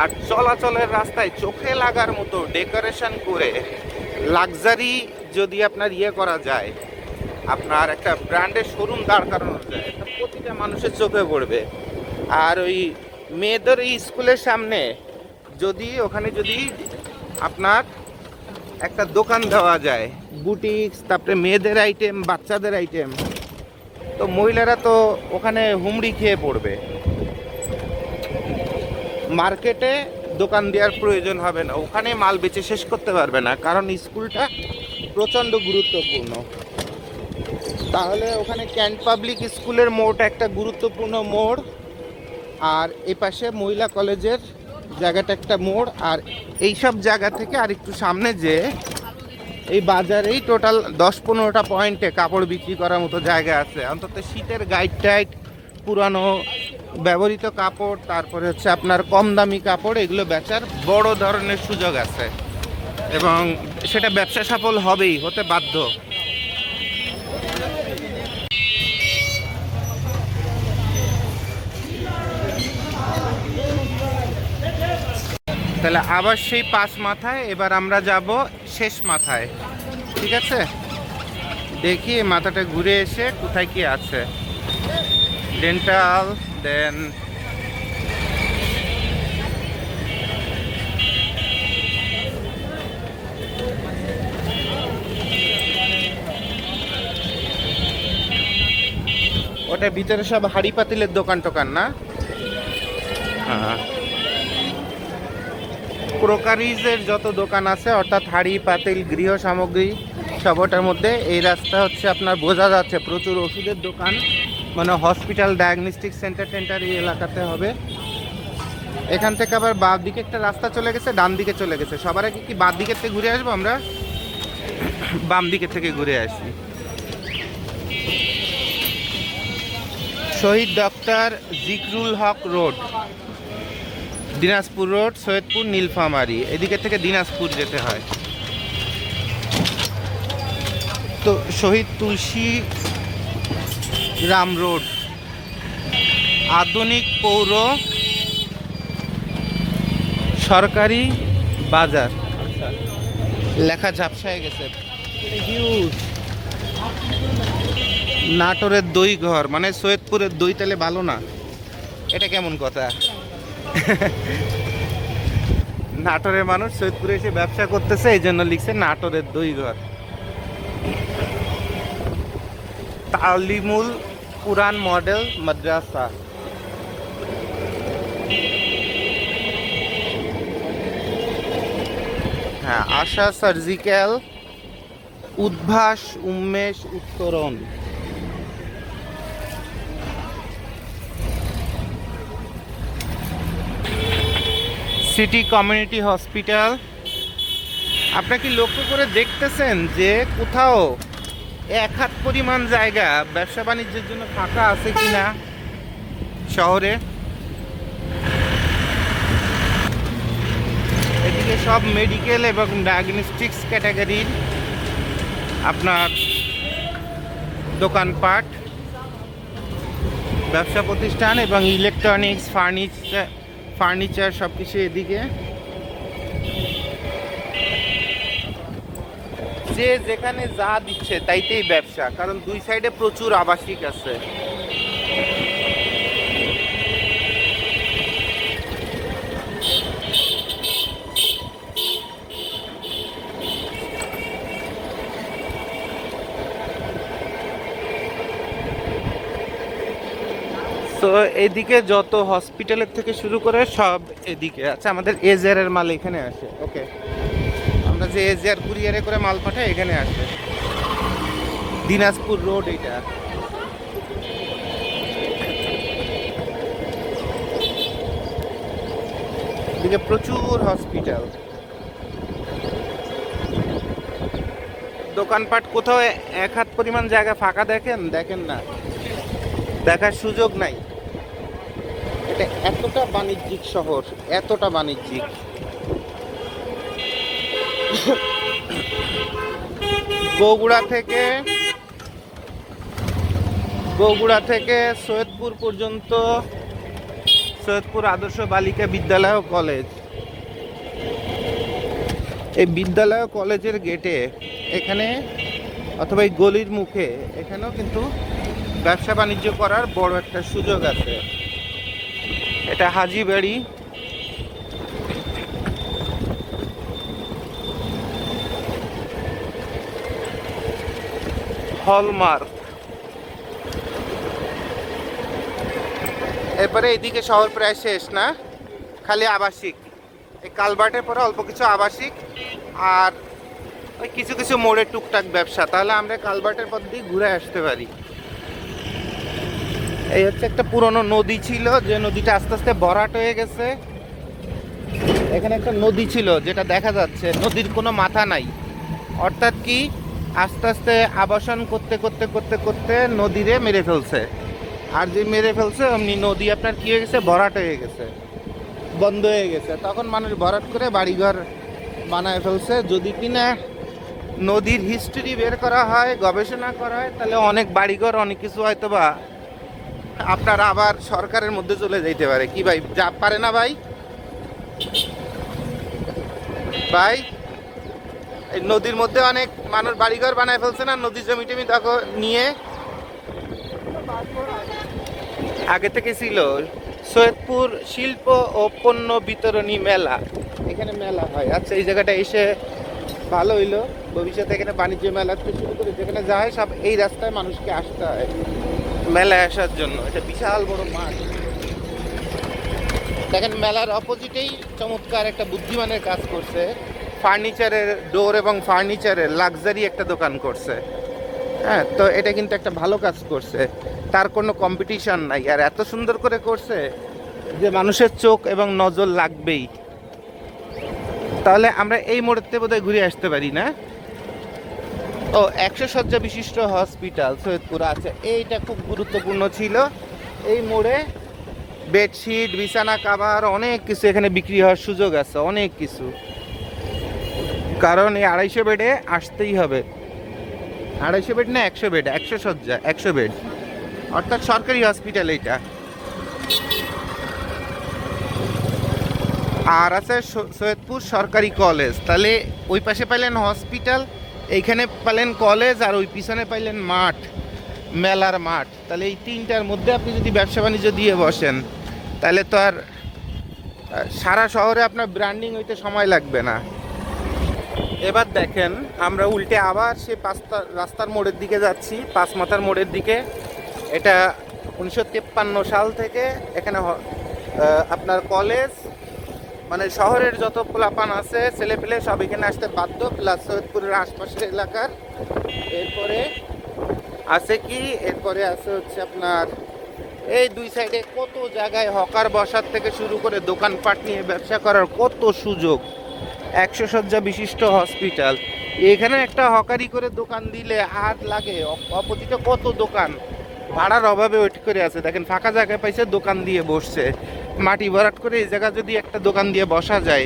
আর চলাচলের রাস্তায় চোখে লাগার মতো ডেকোরেশন করে লাক্সারি যদি আপনার ইয়ে করা যায়, আপনার একটা ব্র্যান্ডের শোরুম দাঁড় করানো যায়, প্রতিটা মানুষের চোখে পড়বে। আর ওই মেয়েদের এই স্কুলের সামনে যদি ওখানে যদি আপনার একটা দোকান দেওয়া যায়, বুটিক্স, তারপরে মেয়েদের আইটেম, বাচ্চাদের আইটেম, তো মহিলারা তো ওখানে হুমড়ি খেয়ে পড়বে। মার্কেটে দোকান দেওয়ার প্রয়োজন হবে না, ওখানে মাল বেচে শেষ করতে পারবে না, কারণ স্কুলটা প্রচণ্ড গুরুত্বপূর্ণ। তাহলে ওখানে ক্যান্ট পাবলিক স্কুলের মোড় একটা গুরুত্বপূর্ণ মোড়, আর এ পাশে মহিলা কলেজের জায়গাটা একটা মোড়, আর এইসব জায়গা থেকে আর একটু সামনে যে এই বাজারেই টোটাল 10-15টা পয়েন্টে কাপড় বিক্রি করার মতো জায়গা আছে। অন্তত শীতের গাইড টাইড, পুরানো ব্যবহৃত কাপড়, তারপরে হচ্ছে আপনার কম দামি কাপড়, এগুলো বেচার বড় ধরনের সুযোগ আছে, এবং সেটা ব্যবসা সফল হবেই, হতে বাধ্য। তাহলে আবার সেই পাঁচ মাথায় এবার আমরা যাব শেষ মাথায়, ঠিক আছে? দেখি মাথাটা ঘুরে এসে কোথায় কি আছে। ডেন্টাল, দেন ওটা ভিতরে সব হাড়ি পাতিলের দোকান টোকান না? হ্যাঁ, ক্রোকারিজের যত দোকান আছে, অর্থাৎ হাড়ি পাতিল, গৃহ সামগ্রী, সব ওটার মধ্যে। এই রাস্তা হচ্ছে আপনার বোঝা যাচ্ছে প্রচুর ওষুধের দোকান, মানে হসপিটাল, ডায়াগনস্টিক সেন্টার টেন্টার এই এলাকাতে হবে। এখান থেকে আবার বাম দিকে একটা রাস্তা চলে গেছে, ডান দিকে চলে গেছে। সবার আগে কি বাম দিকের থেকে ঘুরে আসবো আমরা? বাম দিকের থেকে ঘুরে আসি। শহীদ ডক্টর জিকরুল হক রোড, দিনাজপুর রোড, সৈয়দপুর, নীলফামারী, এদিকে থেকে দিনাজপুর যেতে হয়। তো শহীদ তুলসী রাম রোড, আধুনিক পৌর সরকারি বাজার, লেখা ঝাপসায় গেছে। হিউজ। নাটোরের দই ঘর, মানে সৈয়দপুরের দই তাহলে ভালো না, এটা কেমন কথা? নাটোরের মানুষ সৈয়দপুরে এসে ব্যবসা করতেছে, এই জন্য লিখছে নাটোরের দই ঘর। তালিমুল কুরআন মডেল মাদ্রাসা। হ্যাঁ, আশা সার্জিক্যাল, উদ্ভাস উন্মেষ উত্তরণ। City community hospital. আপনারা কি লক্ষ্য করে দেখতেছেন যে কোথাও এক হাত পরিমাণ জায়গা ব্যবসা বাণিজ্যের জন্য ফাঁকা আছে কিনা শহরে? এদিকে সব মেডিকেল এবং ডায়াগনস্টিক্স ক্যাটাগরির আপনার দোকানপাট, ব্যবসা প্রতিষ্ঠান এবং ইলেকট্রনিক্স, ফার্নিচার সব কিছু এদিকে। যে যেখানে যা দিচ্ছে তাইতেই ব্যবসা, কারণ দুই সাইডে প্রচুর আবাসিক আছে। তো এদিকে যত হসপিটালের থেকে শুরু করে সব এদিকে। আচ্ছা, আমাদের এজের মাল এখানে আসে। ওকে, আমরা যে এজের কুরিয়ারে করে মাল পাঠাই এখানে আসে। দিনাজপুর রোড এটা। এদিকে প্রচুর হসপিটাল, দোকানপাট। কোথাও এক হাত পরিমাণ জায়গা ফাঁকা দেখেন না, দেখার সুযোগ নাই। এটা এতটা বাণিজ্যিক শহর, এতটা বাণিজ্যিক। বগুড়া থেকে সৈয়দপুর পর্যন্ত সৈয়দপুর আদর্শ বালিকা বিদ্যালয় ও কলেজ। এই বিদ্যালয় ও কলেজের গেটে এখানে অথবা এই গলির মুখে এখানেও কিন্তু ব্যবসা বাণিজ্য করার বড় একটা সুযোগ আছে। এটা হাজীবাড়ি। হলমার্ক। এরপরে এদিকে শহর প্রায় শেষ না, খালি আবাসিক। এই কালভার্টের পরে অল্প কিছু আবাসিক আর ওই কিছু কিছু মোড়ে টুকটাক ব্যবসা। তাহলে আমরা কালভার্টের পর দিয়ে ঘুরে আসতে পারি। এই হচ্ছে একটা পুরনো নদী ছিল, যে নদীটা আস্তে আস্তে ভরাট হয়ে গেছে। এখানে একটা নদী ছিল যেটা দেখা যাচ্ছে, নদীর কোনো মাথা নাই। অর্থাৎ কি, আস্তে আস্তে আবাসন করতে করতে করতে করতে নদীরে মেরে ফেলছে। আর যে মেরে ফেলছে অমনি নদী আপনার কি হয়ে গেছে, ভরাট হয়ে গেছে, বন্ধ হয়ে গেছে। তখন মানুষ ভরাট করে বাড়িঘর বানায় ফেলছে। যদি কিনা নদীর হিস্ট্রি বের করা হয়, গবেষণা করা হয়, তাহলে অনেক বাড়িঘর, অনেক কিছু হয়তো বা আপনার আবার সরকারের মধ্যে চলে যাইতে পারে। কি ভাই, যা পারে না ভাই? ভাই, এই নদীর মধ্যে অনেক মানুষ বাড়িঘর বানায় ফেলছে না, নদীর জমি টমি তখন নিয়ে। আগে থেকে ছিল সৈয়দপুর শিল্প ও পণ্য বিতরণী মেলা, এখানে মেলা হয়। আচ্ছা, এই জায়গাটা এসে ভালো হইলো। ভবিষ্যতে এখানে বাণিজ্য মেলা থেকে শুরু করে যেখানে যায় সব এই রাস্তায় মানুষকে আসতে হয় মেলায় আসার জন্য। এটা বিশাল বড় মাঠ। দেখেন, মেলার অপোজিটেই চমৎকার একটা বুদ্ধিমানের কাজ করছে। ফার্নিচারের ডোর এবং ফার্নিচারের লাক্সারি একটা দোকান করছে। হ্যাঁ, তো এটা কিন্তু একটা ভালো কাজ করছে, তার কোনো কম্পিটিশন নাই। আর এত সুন্দর করে করছে যে মানুষের চোখ এবং নজর লাগবেই। তাহলে আমরা এই মোড়েতে বোধহয় ঘুরে আসতে পারি না? ও, 100 শয্যা বিশিষ্ট হসপিটাল সৈয়দপুর আছে। এইটা খুব গুরুত্বপূর্ণ ছিল। এই মোড়ে বেডশিট, বিছানা কাভার, অনেক কিছু এখানে বিক্রি হওয়ার সুযোগ আছে, অনেক কিছু। কারণ এই 250 বেডে আসতেই হবে। 250 বেড না, 100 বেড, 100 শয্যা, 100 বেড, অর্থাৎ সরকারি হসপিটাল এইটা। আর আছে সৈয়দপুর সরকারি কলেজ। তাহলে ওই পাশে পাইলেন হসপিটাল, এইখানে পাইলেন কলেজ, আর ওই পিছনে পাইলেন মাঠ, মেলার মাঠ। তাহলে এই তিনটার মধ্যে আপনি যদি ব্যবসা বাণিজ্য দিয়ে বসেন তাহলে তো আর সারা শহরে আপনার ব্র্যান্ডিং হইতে সময় লাগবে না। এবার দেখেন আমরা উল্টে আবার সে রাস্তার মোড়ের দিকে যাচ্ছি, পাঁচ মাথার মোড়ের দিকে। এটা 1953 সাল থেকে এখানে আপনার কলেজ, মানে শহরের যত পোলাপান আছে ছেলেপেলে সব এখানে আসতে বাধ্য, প্লাস সৈয়দপুরের আশপাশের এলাকার। এরপরে আছে কি, এরপরে আছে হচ্ছে আপনার এই দুই সাইডে কত জায়গায় হকার বসার থেকে শুরু করে দোকানপাট নিয়ে ব্যবসা করার কত সুযোগ। 100 শয্যা বিশিষ্ট হসপিটাল, এখানে একটা হকারি করে দোকান দিলে আর লাগে অপোজিটে কত দোকান ভাড়ার অভাবে ওয়েট করে আছে। দেখেন ফাঁকা জায়গায় পাইছে, দোকান দিয়ে বসছে, মাটি ভরাট করে এই জায়গা যদি একটা দোকান দিয়ে বসা যায়,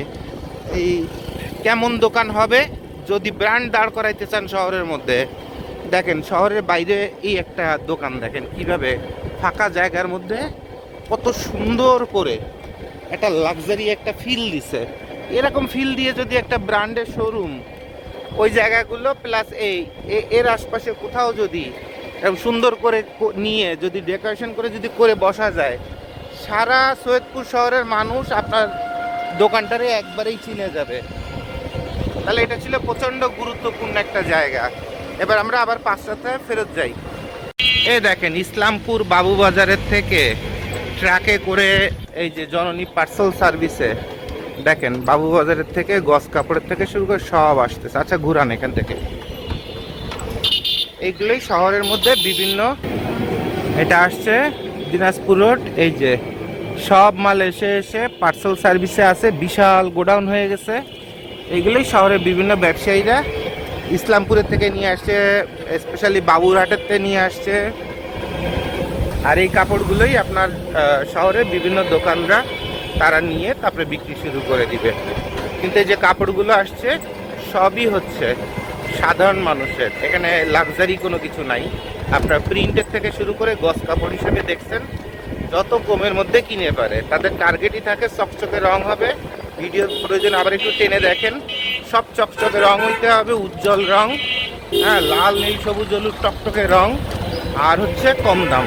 এই কেমন দোকান হবে। যদি ব্র্যান্ড দাঁড় করাইতে চান শহরের মধ্যে, দেখেন শহরের বাইরে এই একটা দোকান দেখেন কিভাবে ফাঁকা জায়গার মধ্যে কত সুন্দর করে একটা লাক্সারি একটা ফিল দিছে। এরকম ফিল দিয়ে যদি একটা ব্র্যান্ডের শোরুম ওই জায়গাগুলো প্লাস এর আশপাশে কোথাও যদি এরকম সুন্দর করে নিয়ে যদি ডেকোরেশন করে যদি করে বসা যায়, সারা সৈয়দপুর শহরের মানুষ আপনার দোকানটারে একবারেই চিনে যাবে। তাহলে এটা ছিল প্রচণ্ড গুরুত্বপূর্ণ একটা জায়গা। এবার আমরা আবার 5 রাস্তায় ফেরত যাই। এই দেখেন ইসলামপুর বাবুবাজারের থেকে ট্রাকে করে এই যে জননী পার্সেল সার্ভিসে দেখেন বাবুবাজারের থেকে গস কাপড়ের থেকে শুরু করে সব আসতেছে। আচ্ছা ঘুরান এখান থেকে, এইগুলোই শহরের মধ্যে বিভিন্ন, এটা আসছে দিনাজপুর রোড, এই যে সব মাল এসে এসে পার্সেল সার্ভিসে আছে, বিশাল গোডাউন হয়ে গেছে। এইগুলোই শহরের বিভিন্ন ব্যবসায়ীরা ইসলামপুরের থেকে নিয়ে আসছে, স্পেশালি বাবুরহাটের থেকে নিয়ে আসছে। আর এই কাপড়গুলোই আপনার শহরের বিভিন্ন দোকানরা তারা নিয়ে তারপরে বিক্রি শুরু করে দিবে। কিন্তু এই যে কাপড়গুলো আসছে সবই হচ্ছে সাধারণ মানুষের, এখানে লাক্সারি কোনো কিছু নাই। আপনার প্রিন্টের থেকে শুরু করে গস কাপড় হিসেবে দেখছেন যত কমের মধ্যে কিনে পারে, তাদের টার্গেটই থাকে চকচকে রং হবে। ভিডিওর প্রয়োজন আবার একটু টেনে দেখেন, সব চকচকে রং হইতে হবে, উজ্জ্বল রং, হ্যাঁ, লাল নীল সবুজ হলুদ টকটকে রং, আর হচ্ছে কম দাম।